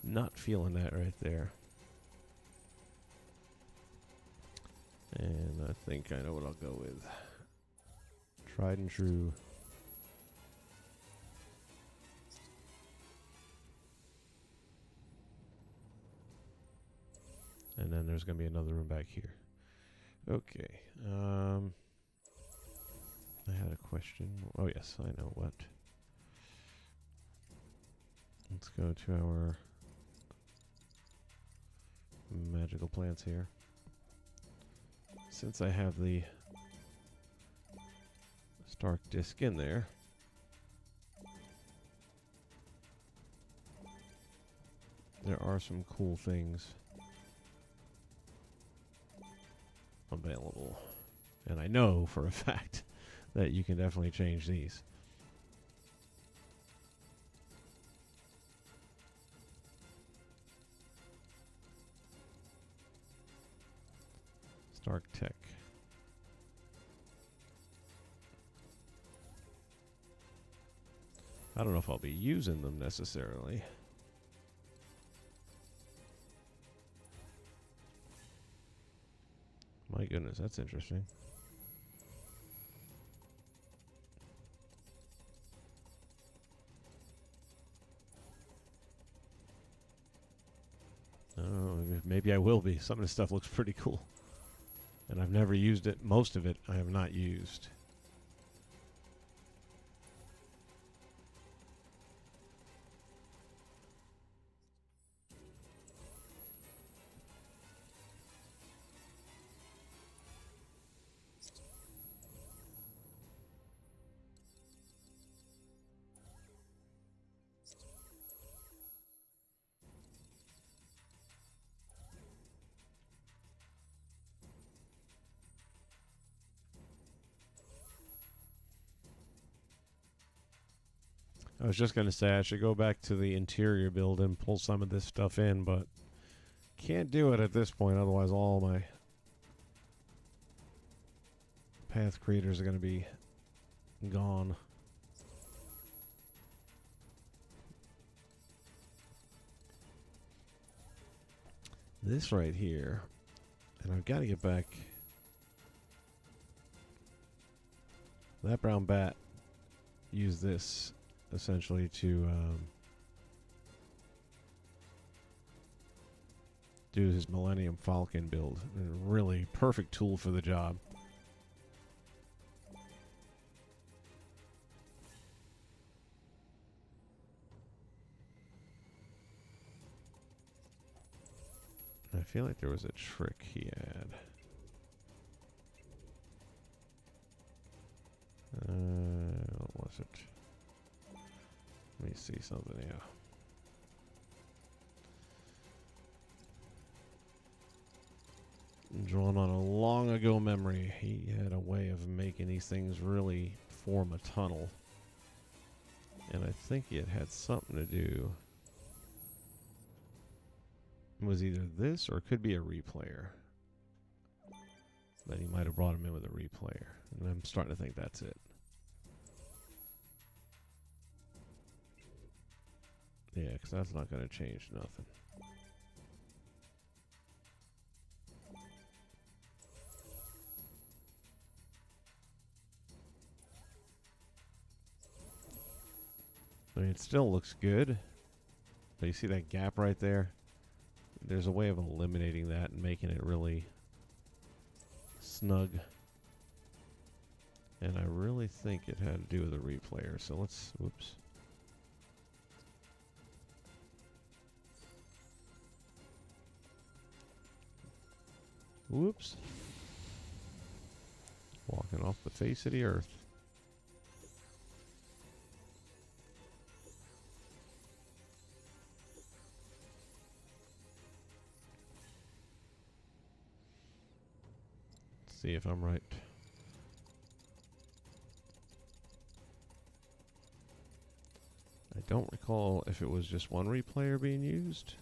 not feeling that right there. And I think I know what I'll go with. Tried and true. And then there's going to be another room back here. Okay. I had a question. Oh, yes, I know what. Let's go to our magical plants here. Since I have the Stark disc in there, there are some cool things available. And I know for a fact that you can definitely change these. Stark Tech. I don't know if I'll be using them necessarily. My goodness, that's interesting. Oh, maybe I will be. Some of this stuff looks pretty cool. And I've never used it. Most of it I have not used. I was just going to say I should go back to the interior build and pull some of this stuff in, but can't do it at this point, otherwise all my path creators are going to be gone. This right here, and I've got to get back. That brown bat used this essentially to do his Millennium Falcon build. A really perfect tool for the job. I feel like there was a trick he had. What was it? Let me see something here. Drawn on a long ago memory, he had a way of making these things really form a tunnel. And I think it had something to do. It was either this or it could be a replayer. That he might have brought him in with a replayer. And I'm starting to think that's it. Yeah, because that's not going to change nothing. I mean, it still looks good. But you see that gap right there? There's a way of eliminating that and making it really snug. And I really think it had to do with a replayer. So let's, whoops. Whoops. Walking off the face of the earth. Let's see if I'm right. I don't recall if it was just one replayer being used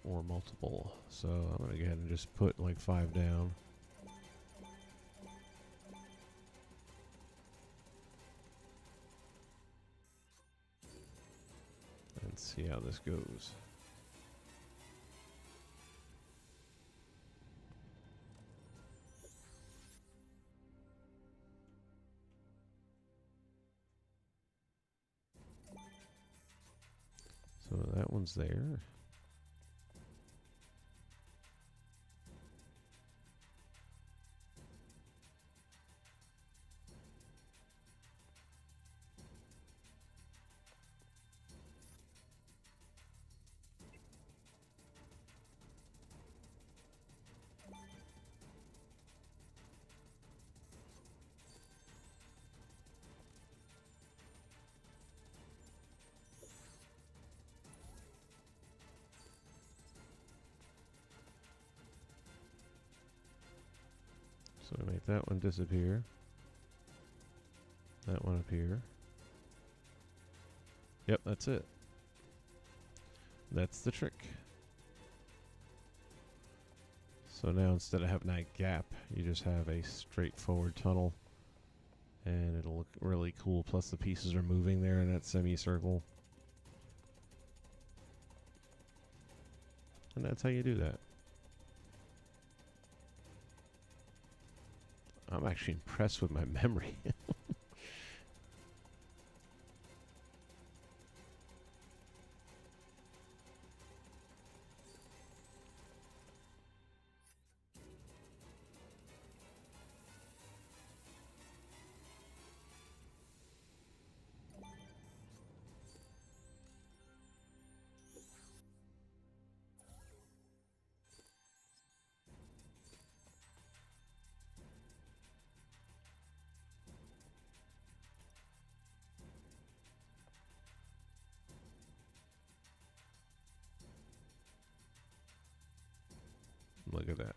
or multiple. So I'm going to go ahead and just put like 5 down. And see how this goes. So that one's there. So we make that one disappear. That one appear. Yep, that's it. That's the trick. So now instead of having that gap, you just have a straightforward tunnel. And it'll look really cool. Plus the pieces are moving there in that semicircle. And that's how you do that. I'm actually impressed with my memory. Look at that.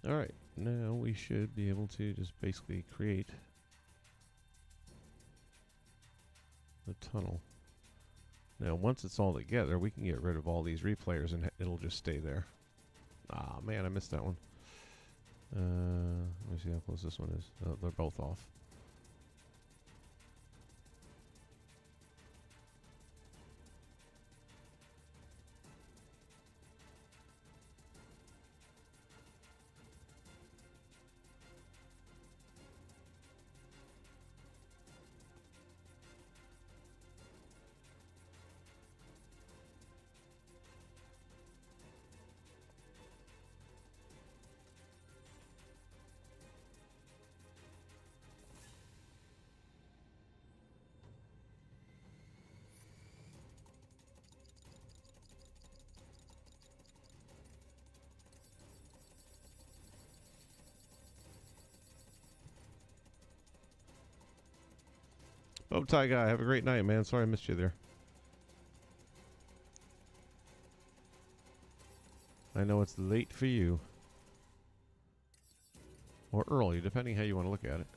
Alright, now we should be able to just basically create the tunnel. Now, once it's all together, we can get rid of all these replayers and it'll just stay there. Ah, man, I missed that one. Let me see how close this one is. They're both off. Oh, Ty Guy, have a great night, man. Sorry I missed you there. I know it's late for you. Or early, depending how you want to look at it.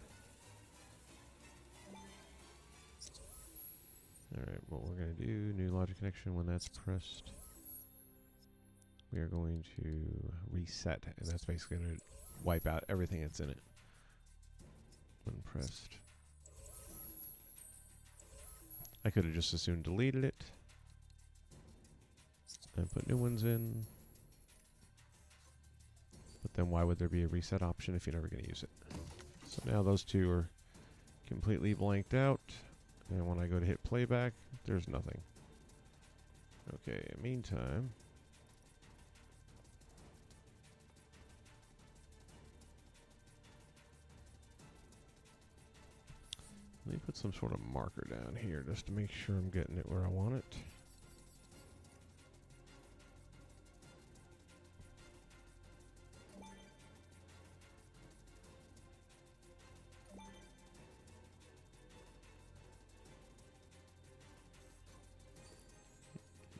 Alright, what we're going to do, new logic connection, when that's pressed, we are going to reset, and that's basically going to wipe out everything that's in it when pressed. I could have just as soon deleted it and put new ones in. But then why would there be a reset option if you're never going to use it? So now those two are completely blanked out. And when I go to hit playback, there's nothing. Okay, meantime, let me put some sort of marker down here just to make sure I'm getting it where I want it.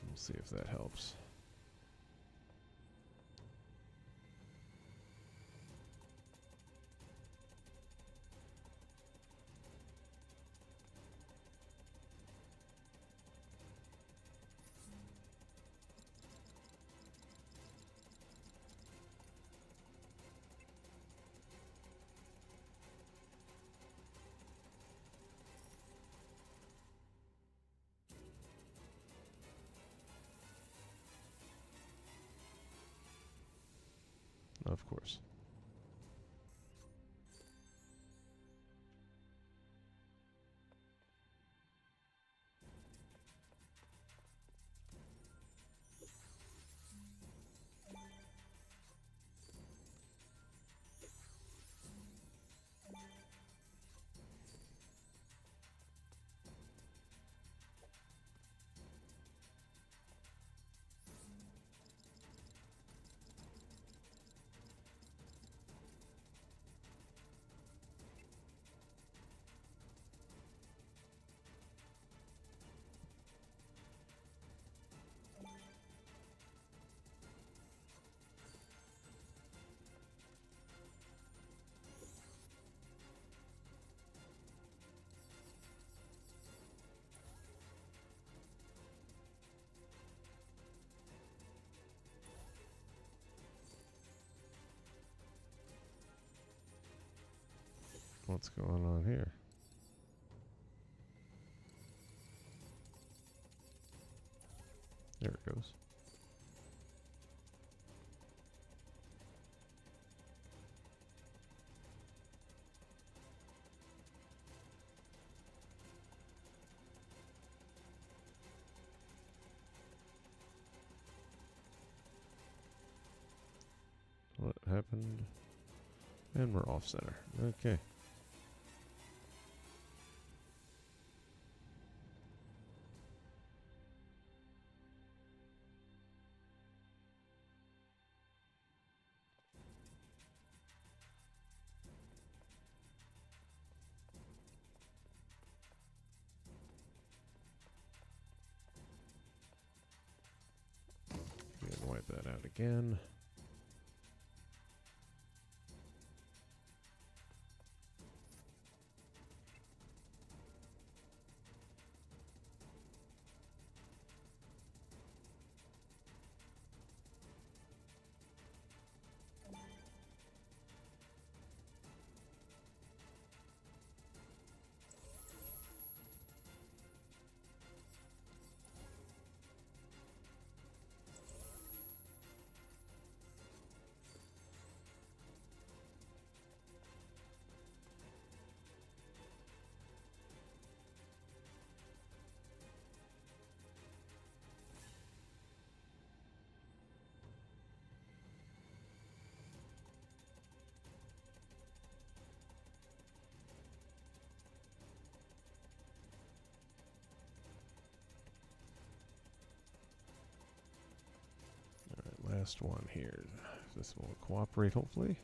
Let's see if that helps. Of course. What's going on here? There it goes. What happened? And we're off center. Okay. Wipe that out again. Last one here. This will cooperate, hopefully.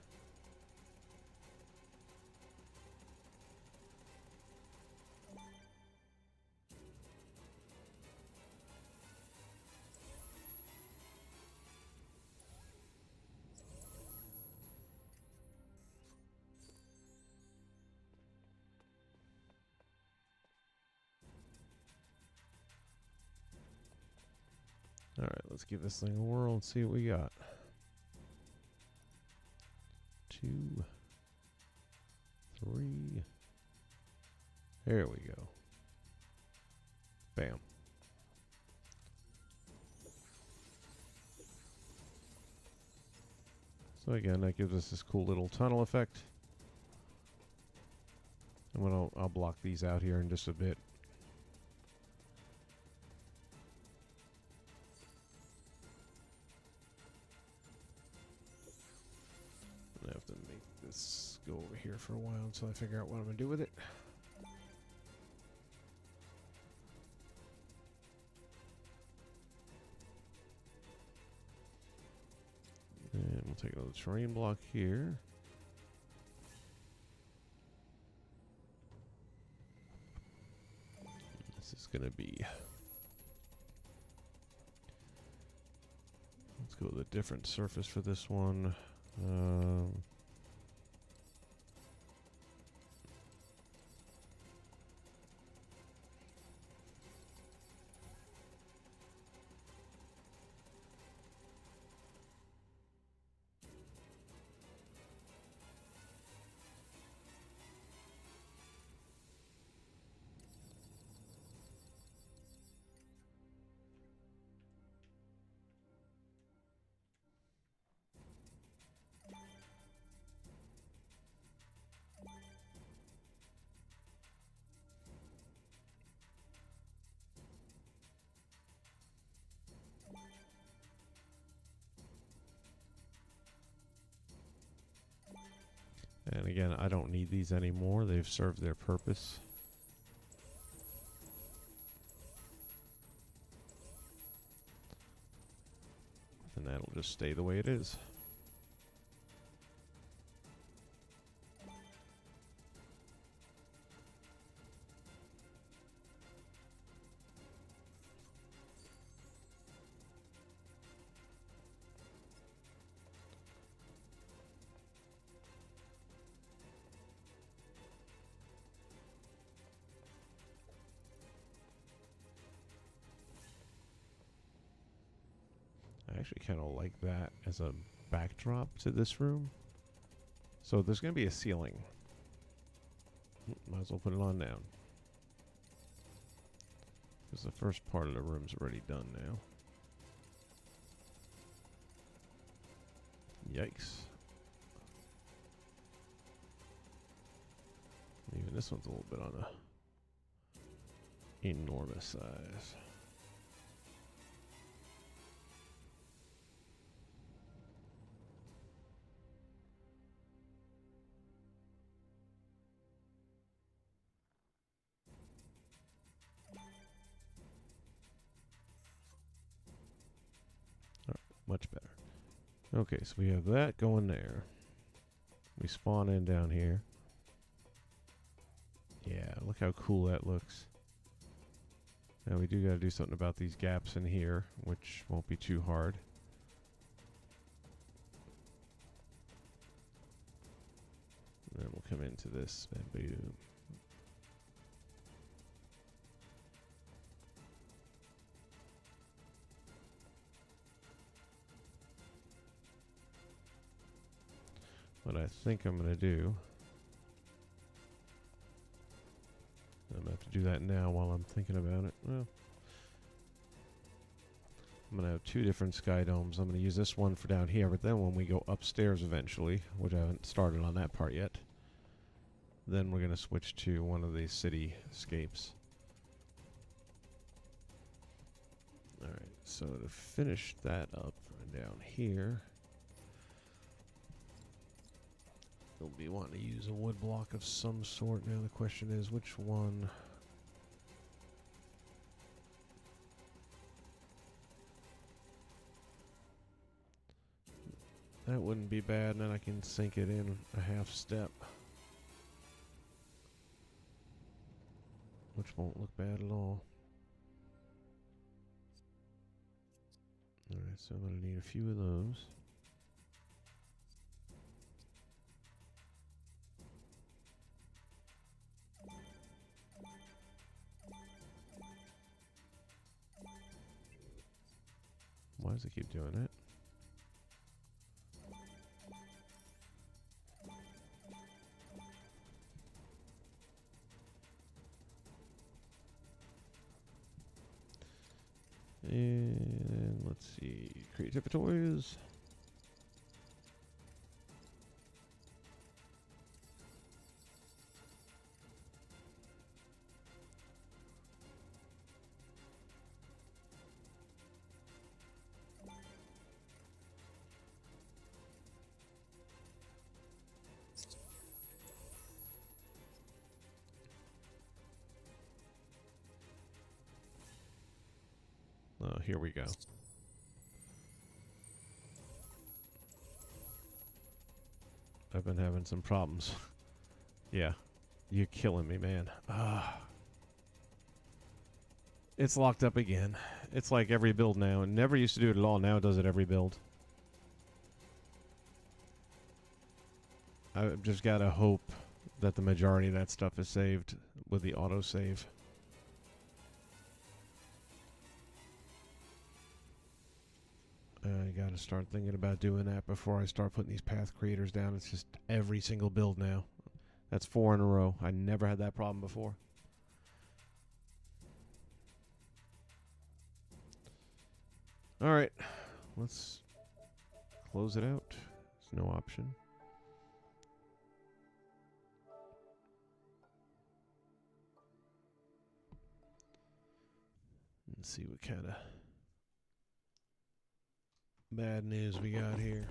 Alright, let's give this thing a whirl and see what we got. 2, 3. There we go. Bam. So again, that gives us this cool little tunnel effect. And what I'll block these out here in just a bit. I have to make this go over here for a while until I figure out what I'm going to do with it. And we'll take another terrain block here. This is going to be... Let's go with a different surface for this one. And again, I don't need these anymore. They've served their purpose. And that'll just stay the way it is. I actually kind of like that as a backdrop to this room. So there's going to be a ceiling. Might as well put it on down. Because the first part of the room's already done now. Yikes. Even this one's a little bit on a enormous size. Much better. Okay, so we have that going there. We spawn in down here. Yeah, look how cool that looks. Now we do got to do something about these gaps in here, which won't be too hard. And then we'll come into this and boom. What I think I'm going to do, I'm going to have to do that now while I'm thinking about it. Well, I'm going to have two different sky domes. I'm going to use this one for down here, but then when we go upstairs eventually, which I haven't started on that part yet, then we're going to switch to one of these cityscapes. Alright, so to finish that up down here, we'll be wanting to use a wood block of some sort. Now the question is, which one? That wouldn't be bad, and then I can sink it in a half step, which won't look bad at all. Alright, so I'm going to need a few of those. Why does it keep doing it? And let's see, creative toys. Oh, here we go. I've been having some problems. Yeah. You're killing me, man. It's locked up again. It's like every build now. It never used to do it at all. Now it does it every build. I've just got to hope that the majority of that stuff is saved with the autosave. I gotta start thinking about doing that before I start putting these path creators down. It's just every single build now. That's 4 in a row. I never had that problem before. Alright, let's close it out. There's no option. Let's see what kind of bad news we got here.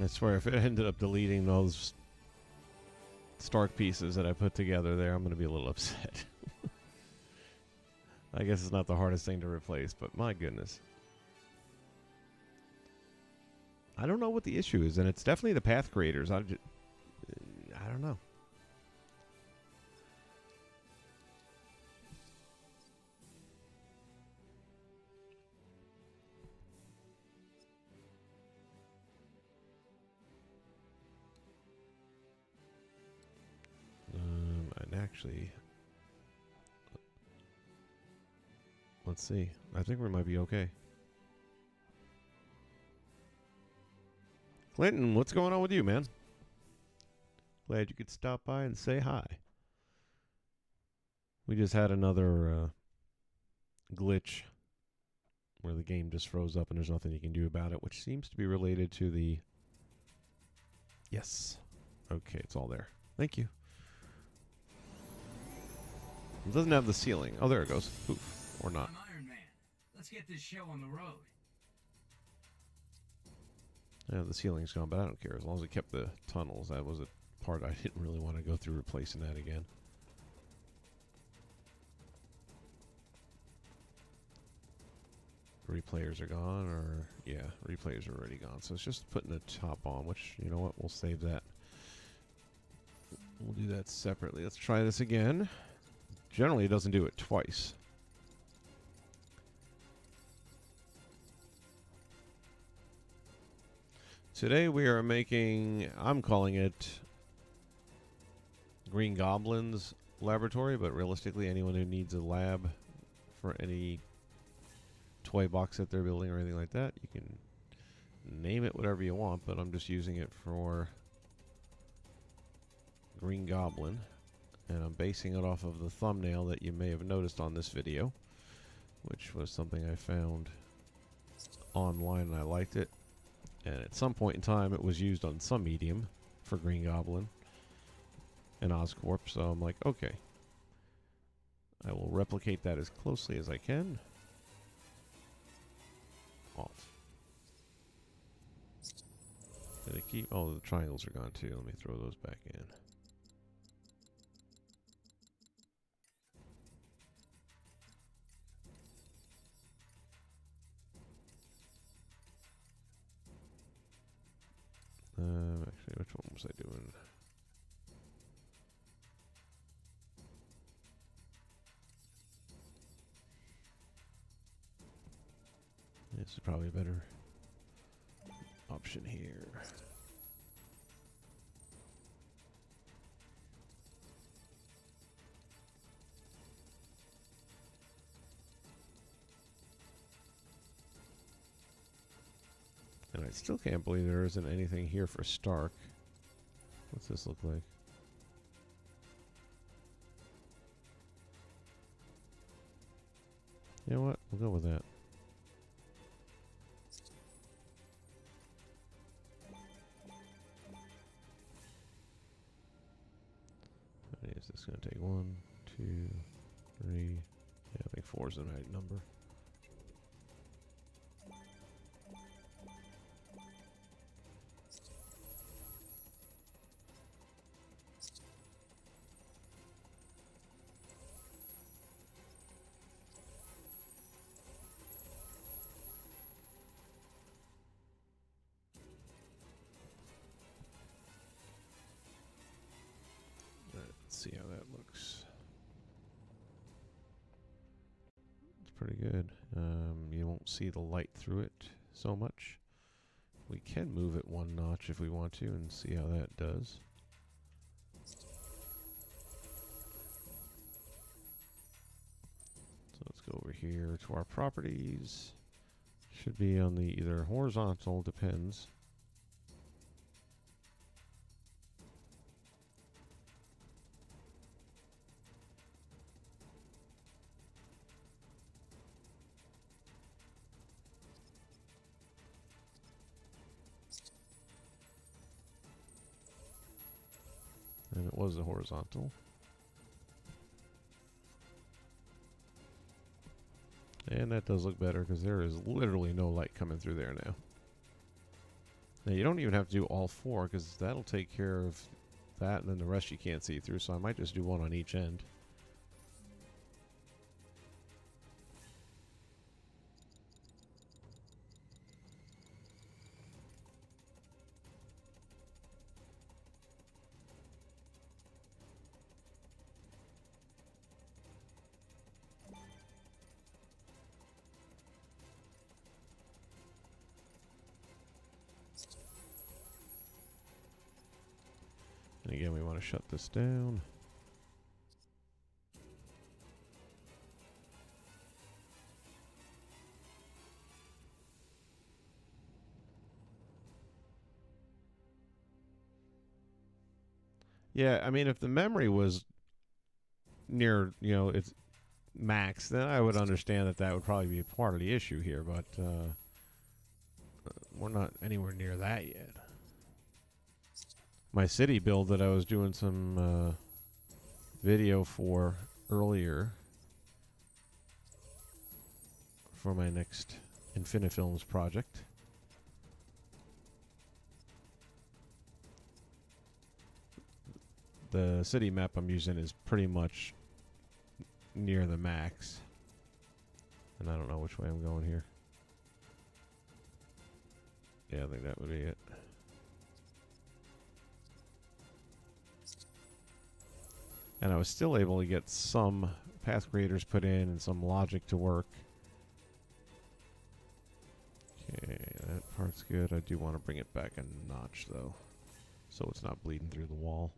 I swear, if it ended up deleting those Stark pieces that I put together there, I'm going to be a little upset. I guess it's not the hardest thing to replace, but my goodness. I don't know what the issue is, and it's definitely the path creators. I don't know. And actually, let's see. I think we might be okay. Clinton, what's going on with you, man? Glad you could stop by and say hi. We just had another glitch where the game just froze up and there's nothing you can do about it, which seems to be related to the... Yes. Okay, it's all there. Thank you. It doesn't have the ceiling. Oh, there it goes. Poof. Or not. I'm Iron Man. Let's get this show on the road. Yeah, the ceiling's gone, but I don't care. As long as it kept the tunnels, that was a part I didn't really want to go through replacing that again. Replayers are gone, or... Yeah, replayers are already gone. So it's just putting the top on, which, you know what, we'll save that. We'll do that separately. Let's try this again. Generally, it doesn't do it twice. Today we are making, I'm calling it Green Goblins Labratory, but realistically anyone who needs a lab for any toy box that they're building or anything like that, you can name it whatever you want, but I'm just using it for Green Goblin, and I'm basing it off of the thumbnail that you may have noticed on this video, which was something I found online and I liked it. And at some point in time, it was used on some medium for Green Goblin and Oscorp. So I'm like, okay. I will replicate that as closely as I can. Off. Did it keep? Oh, the triangles are gone too. Let me throw those back in. Actually, which one was I doing? This is probably a better option here. And I still can't believe there isn't anything here for Stark. What's this look like? You know what? We'll go with that. Is this going to take 1, 2, 3? Yeah, I think 4 is the right number. See how that looks. It's pretty good. You won't see the light through it so much. We can move it 1 notch if we want to and see how that does. So let's go over here to our properties. Should be on the either horizontal, depends. And it was the horizontal. And that does look better because there is literally no light coming through there now. Now, you don't even have to do all 4, because that'll take care of that, and then the rest you can't see through, so I might just do 1 on each end. And again, we want to shut this down. Yeah, I mean, if the memory was near, its max, then I would understand that would probably be a part of the issue here, but we're not anywhere near that yet. My city build that I was doing some video for earlier for my next Infinifilms project. The city map I'm using is pretty much near the max. And I don't know which way I'm going here. Yeah, I think that would be it. And I was still able to get some path creators put in and some logic to work. Okay, that part's good. I do want to bring it back a notch, though, so it's not bleeding through the wall.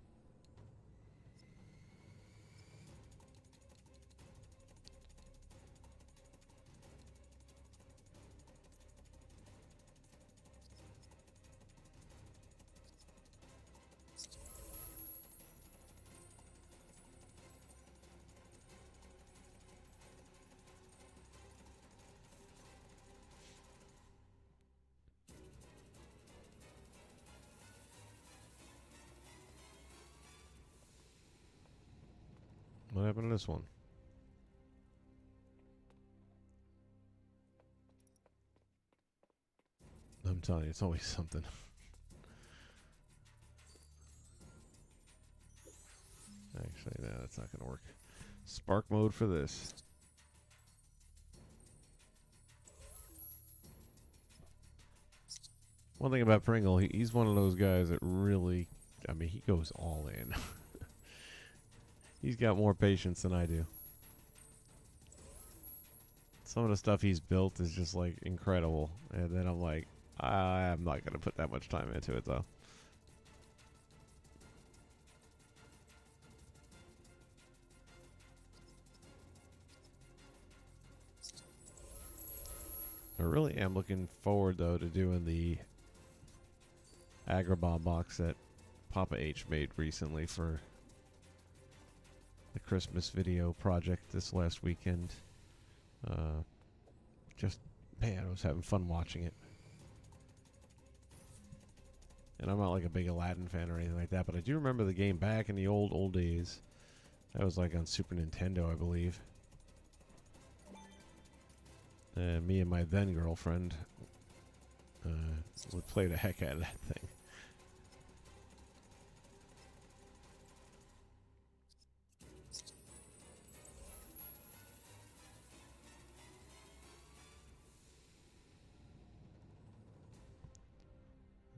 What happened to this one? I'm telling you, it's always something. Actually, no, that's not going to work. Spark mode for this. One thing about Pringle, he's one of those guys that really, I mean, he goes all in. He's got more patience than I do. Some of the stuff he's built is just like incredible. And then I'm like, I'm not going to put that much time into it though. I really am looking forward though to doing the Agrabah box that Papa H made recently for the Christmas video project this last weekend. Just, man, I was having fun watching it. And I'm not like a big Aladdin fan or anything like that, but I do remember the game back in the old days. That was like on Super Nintendo, I believe. And me and my then girlfriend would play the heck out of that thing.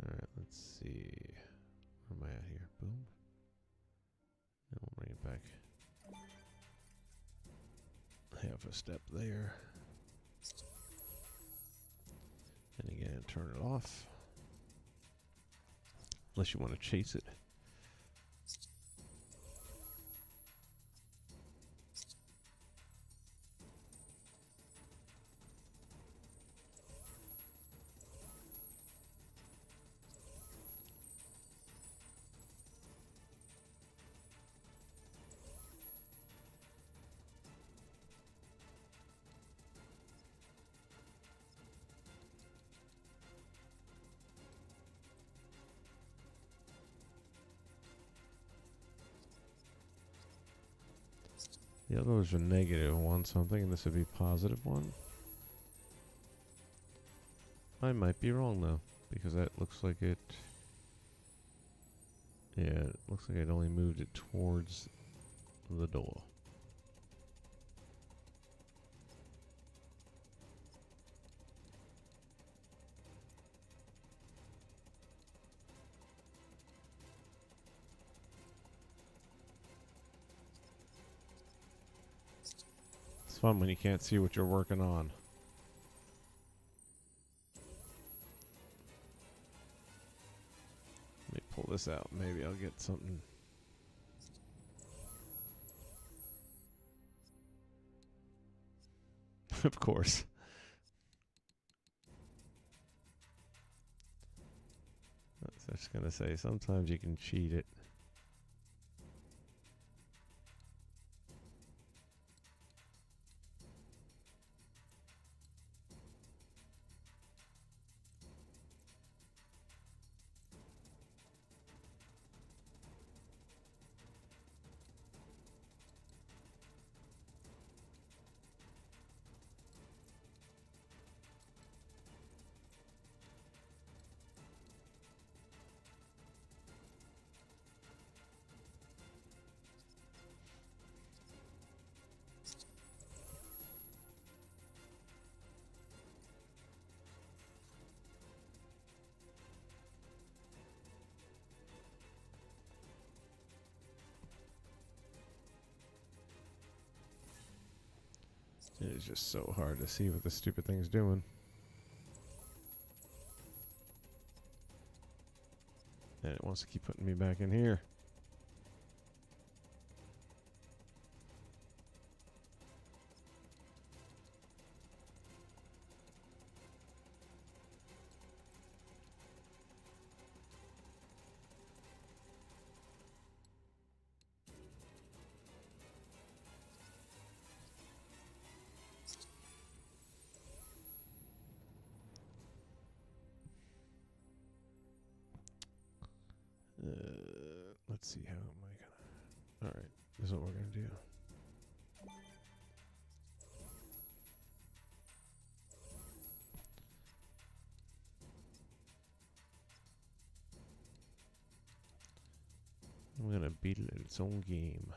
Alright, let's see. Where am I at here? Boom. And we'll bring it back half a step there. And again, turn it off. Unless you want to chase it. The other was a negative one, so I'm thinking this would be a positive one. I might be wrong, though. because that looks like it. Yeah, it looks like it only moved it towards the door. It's fun when you can't see what you're working on. Let me pull this out. Maybe I'll get something. Of course. I was just going to say, sometimes you can cheat it. It is just so hard to see what this stupid thing's doing. And it wants to keep putting me back in here. Let's see, how am I gonna... Alright, this is what we're gonna do. I'm gonna beat it at its own game.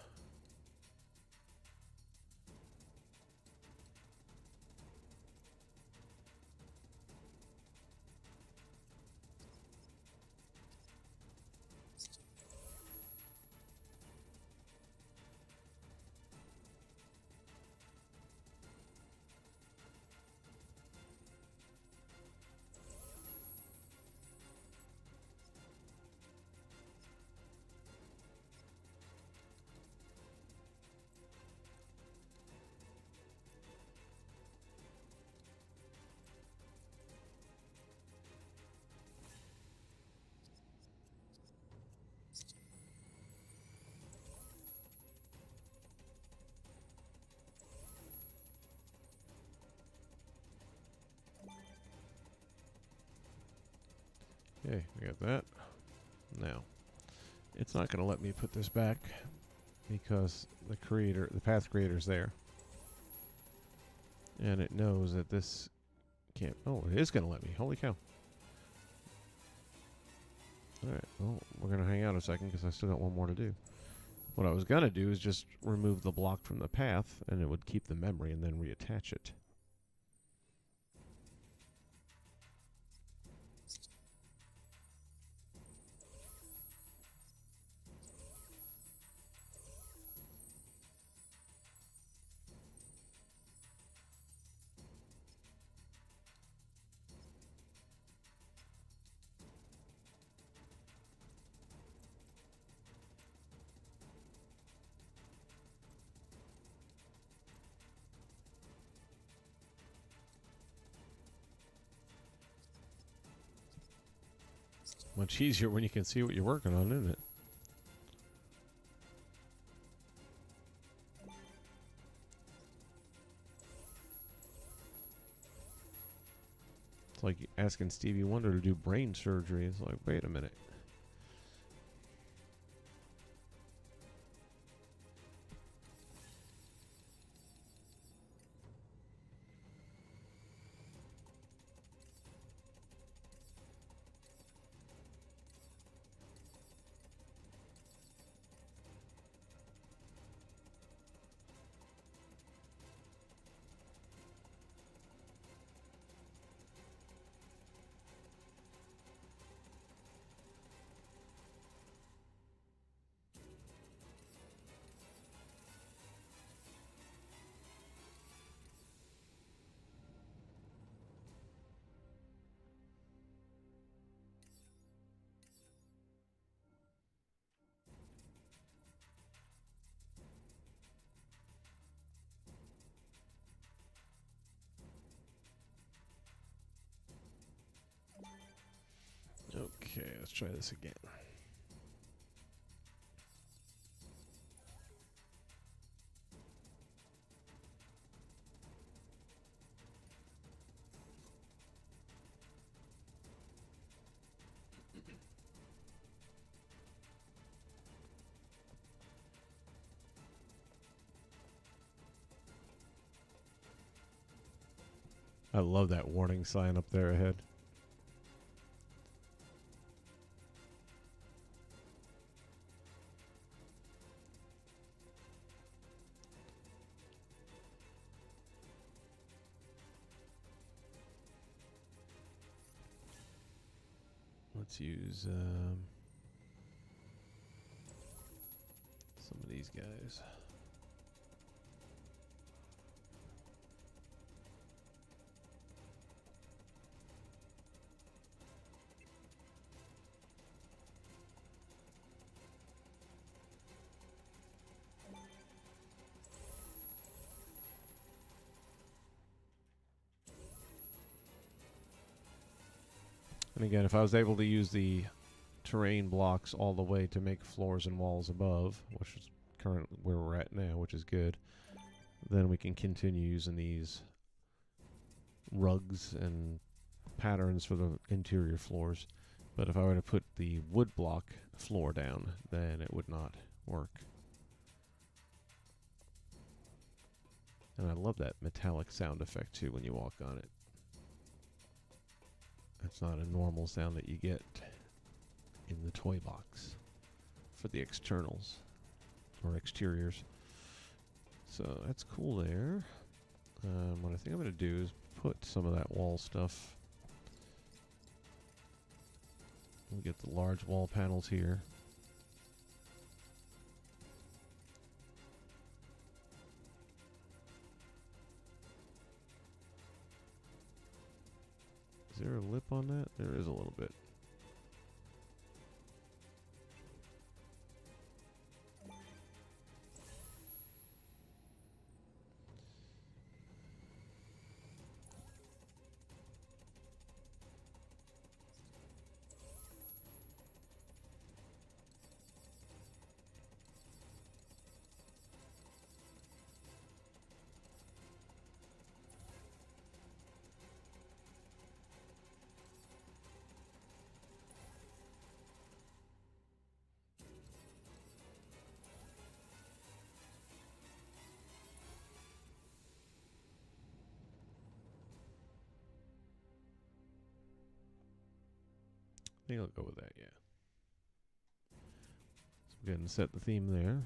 Okay, we got that. Now, it's not going to let me put this back because the path creator's there. And it knows that this can't... Oh, it is going to let me. Holy cow. Alright, well, we're going to hang out a second because I still got one more to do. What I was going to do is just remove the block from the path, and it would keep the memory and then reattach it. Much easier when you can see what you're working on, isn't it? It's like asking Stevie Wonder to do brain surgery. It's like, wait a minute. Okay, let's try this again. I love that warning sign up there ahead. Let's use some of these guys. And again, if I was able to use the terrain blocks all the way to make floors and walls above, which is currently where we're at now, which is good, then we can continue using these rugs and patterns for the interior floors. But if I were to put the wood block floor down, then it would not work. And I love that metallic sound effect too when you walk on it. It's not a normal sound that you get in the toy box for the externals or exteriors. So that's cool there. What I think I'm going to do is put some of that wall stuff. We'll get the large wall panels here. Is there a lip on that? There is a little bit. I think I'll go with that, yeah. So go ahead and set the theme there.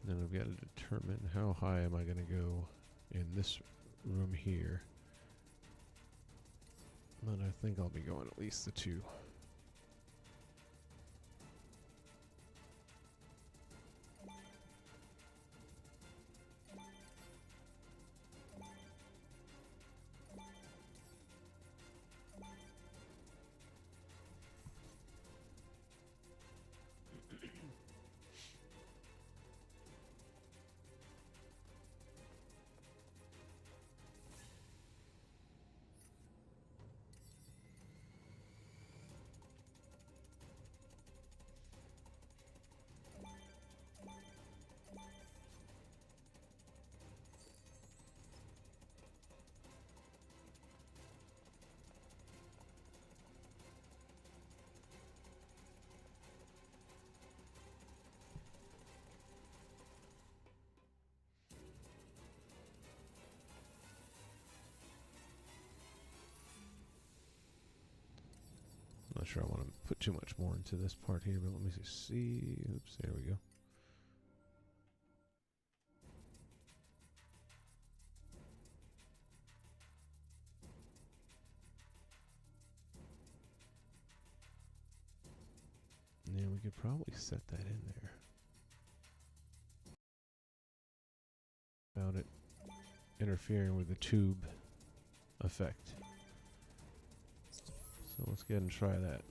Then I've got to determine how high am I going to go in this room here. But I think I'll be going at least the 2. Not sure I want to put too much more into this part here, but let me just see. Oops, there we go. Yeah, we could probably set that in there. Without it interfering with the tube effect. So let's go ahead and try that.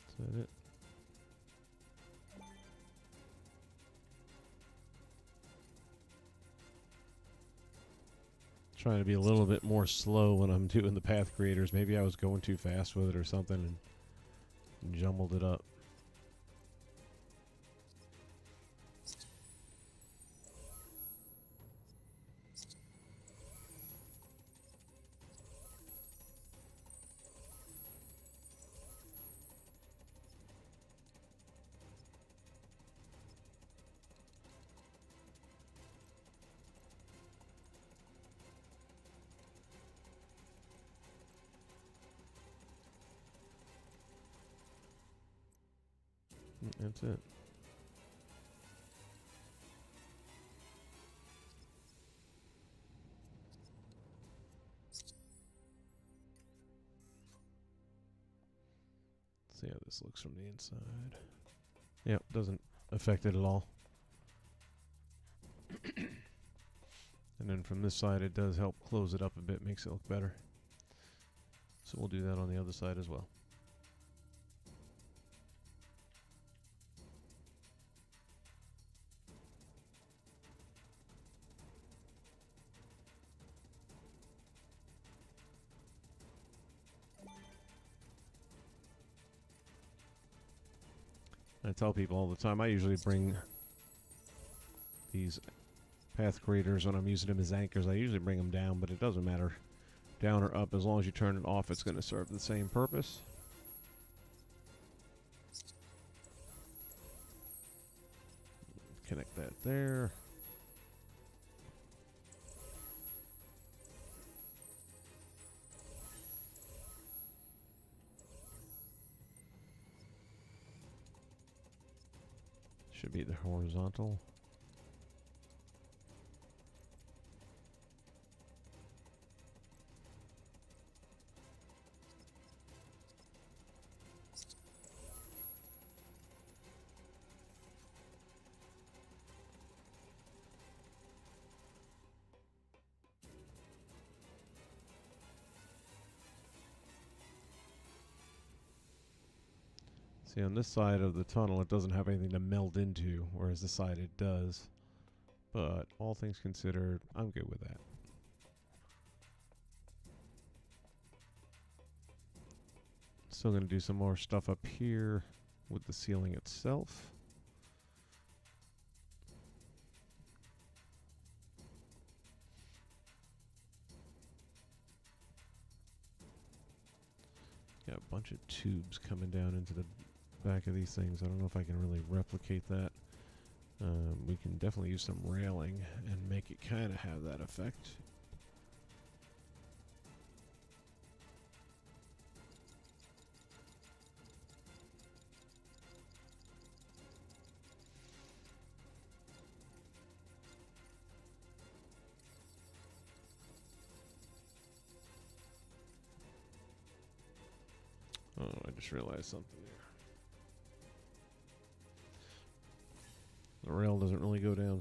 Is that it? Trying to be a little bit more slow when I'm doing the path creators. Maybe I was going too fast with it or something and jumbled it up. That's it. See how this looks from the inside. Yep, doesn't affect it at all. And then from this side, it does help close it up a bit, makes it look better. So we'll do that on the other side as well. I tell people all the time, I usually bring these path creators when I'm using them as anchors. I usually bring them down, but it doesn't matter down or up. As long as you turn it off, it's going to serve the same purpose. Connect that there. Should be the horizontal. See, on this side of the tunnel, it doesn't have anything to meld into, whereas this side it does. But all things considered, I'm good with that. Still going to do some more stuff up here with the ceiling itself. Got a bunch of tubes coming down into the back of these things. I don't know if I can really replicate that. We can definitely use some railing and make it kind of have that effect. Oh, I just realized something there. The rail doesn't really go down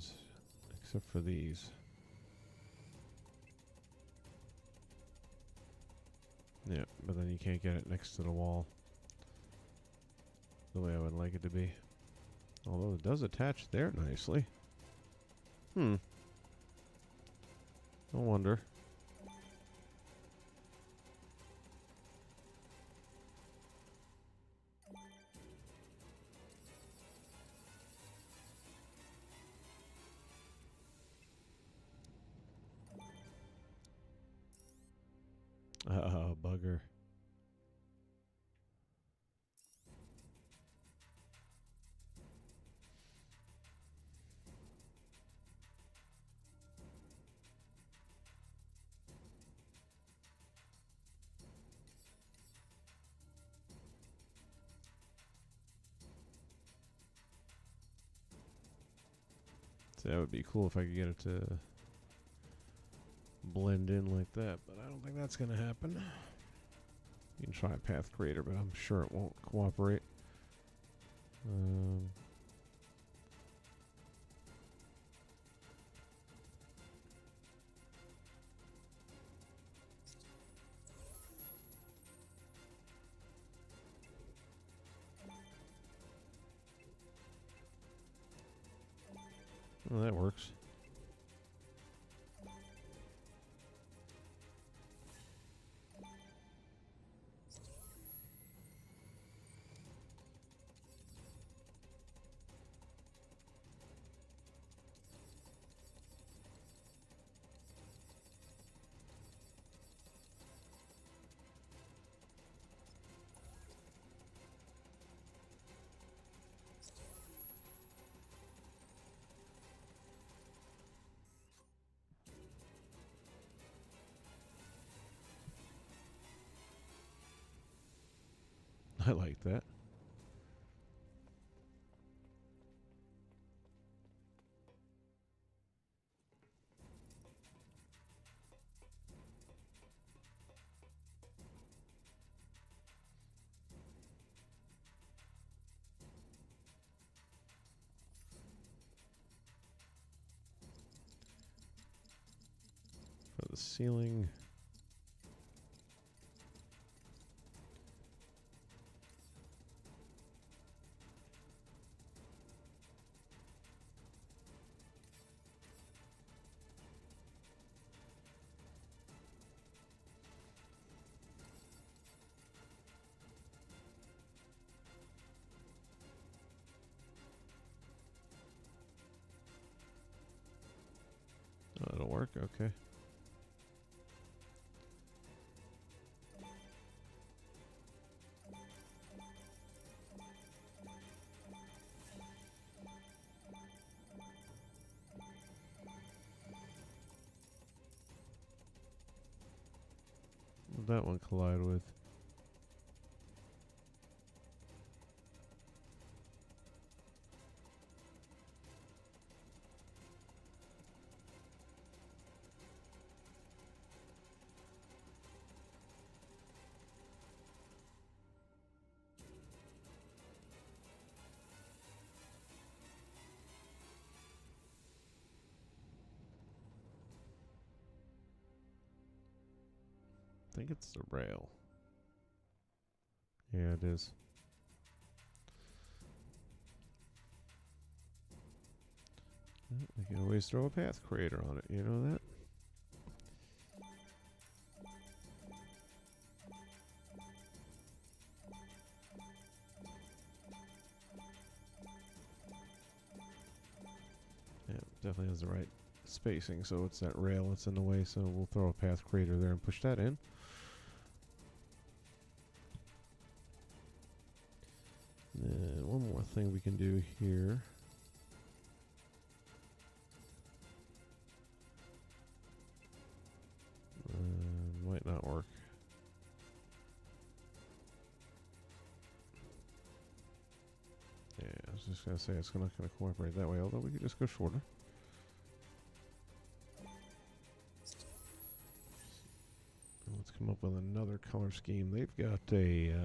except for these. Yeah, but then you can't get it next to the wall the way I would like it to be. Although it does attach there nicely. No wonder. Oh, bugger. See, that would be cool if I could get it to blend in like that, but I don't think that's going to happen. You can try a path creator, but I'm sure it won't cooperate. Um, well, that works. I like that. For the ceiling. Oh, it'll work. Okay. What did that one collide with? I think it's the rail. Yeah, it is. We can always throw a path creator on it, you know that? Yeah, definitely has the right spacing, so it's that rail that's in the way, so we'll throw a path creator there and push that in. And one more thing we can do here. Might not work. Yeah, I was just going to say it's not going to cooperate that way, although we could just go shorter. Let's come up with another color scheme. They've got a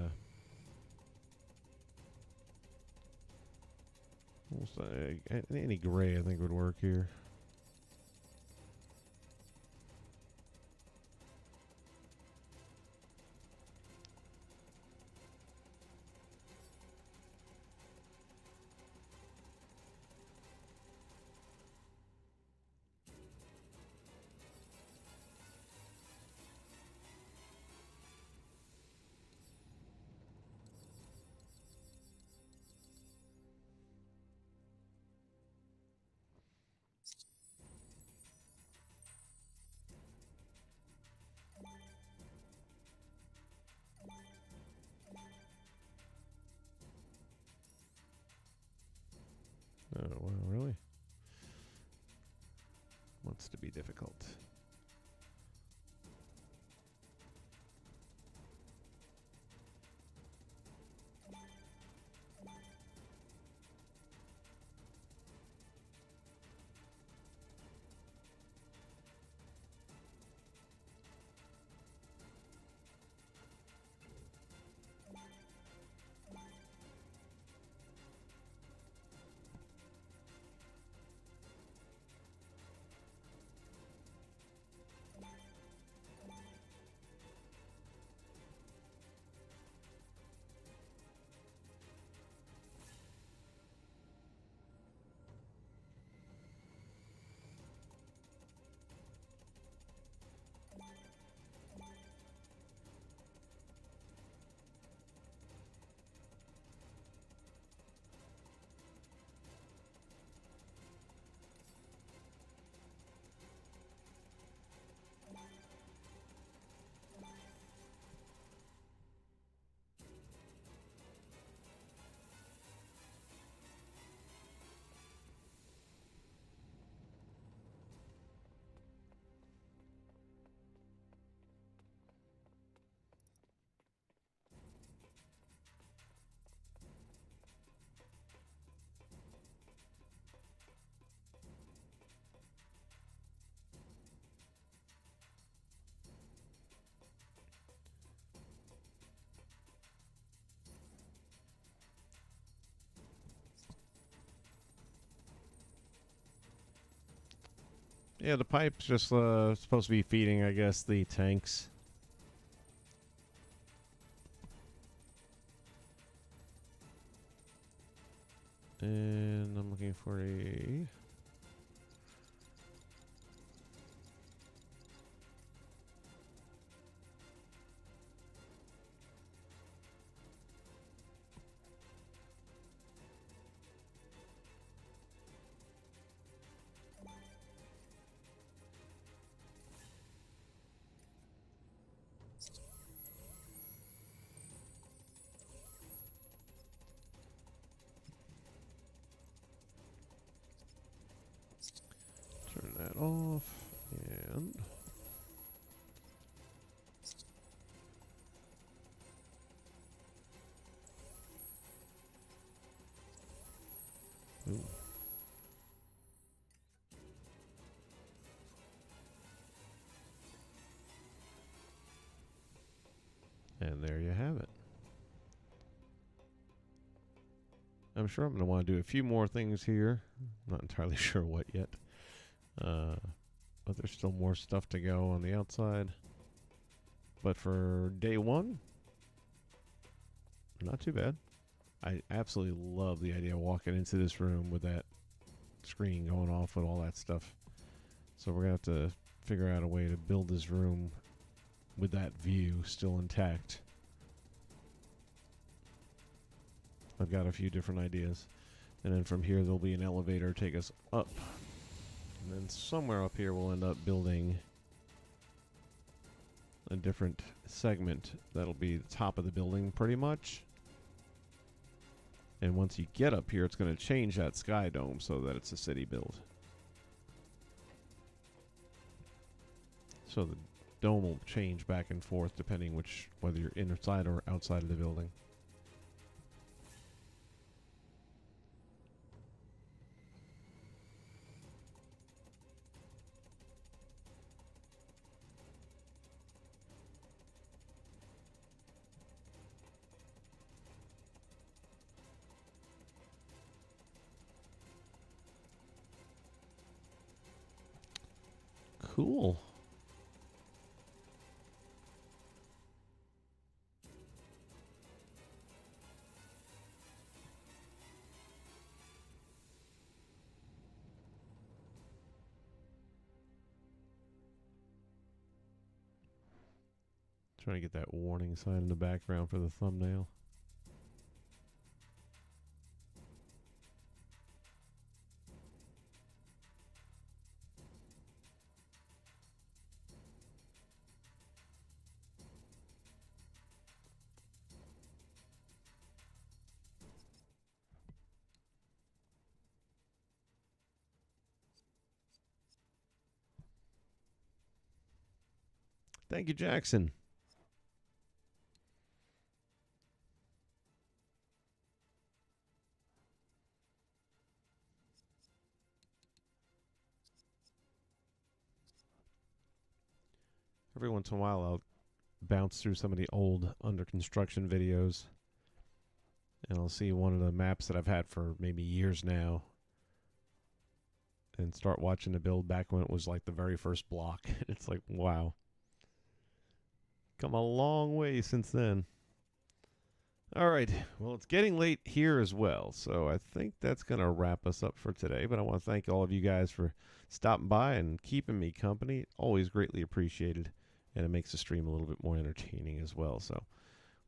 almost any gray I think would work here. Oh, wow, really? Wants to be difficult. Yeah, the pipe's just supposed to be feeding, I guess, the tanks. And I'm looking for a... Turn that off, and... Ooh. And there you have it. I'm sure I'm going to want to do a few more things here. I'm not entirely sure what yet. But there's still more stuff to go on the outside. But for day one, not too bad. I absolutely love the idea of walking into this room with that screen going off with all that stuff. So we're going to have to figure out a way to build this room with that view still intact. I've got a few different ideas. And then from here there'll be an elevator take us up. And then somewhere up here we'll end up building a different segment that'll be the top of the building pretty much. And once you get up here, it's going to change that sky dome so that it's a city build. So the dome will change back and forth depending whether you're inside or outside of the building. Cool. Trying to get that warning sign in the background for the thumbnail. Thank you, Jackson. Every once in a while, I'll bounce through some of the old under construction videos, and I'll see one of the maps that I've had for maybe years now, and start watching the build back when it was like the very first block. It's like, wow. Come a long way since then. All right. Well, it's getting late here as well, so I think that's going to wrap us up for today. But I want to thank all of you guys for stopping by and keeping me company. Always greatly appreciated, and it makes the stream a little bit more entertaining as well. So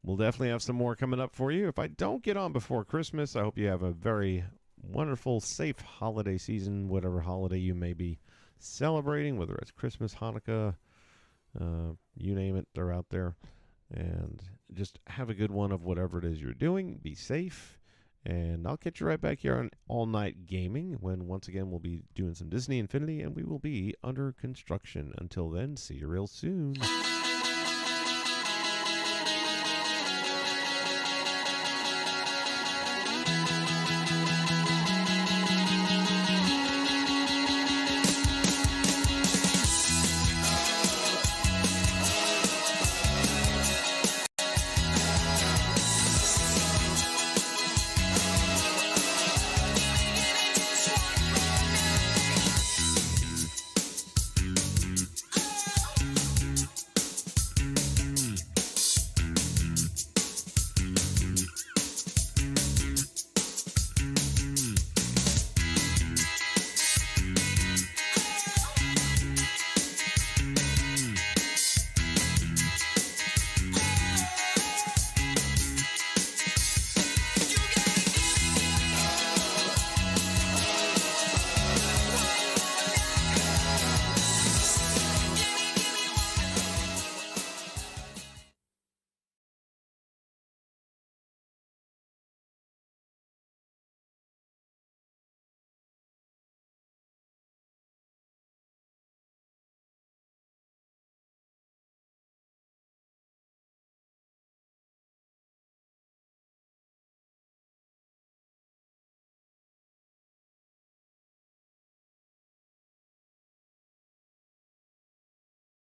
we'll definitely have some more coming up for you. If I don't get on before Christmas, I hope you have a very wonderful, safe holiday season, whatever holiday you may be celebrating, whether it's Christmas, Hanukkah, you name it, they're out there. And just have a good one of whatever it is you're doing. Be safe. And I'll catch you right back here on All Night Gaming when, once again, we'll be doing some Disney Infinity, and we will be under construction. Until then, see you real soon.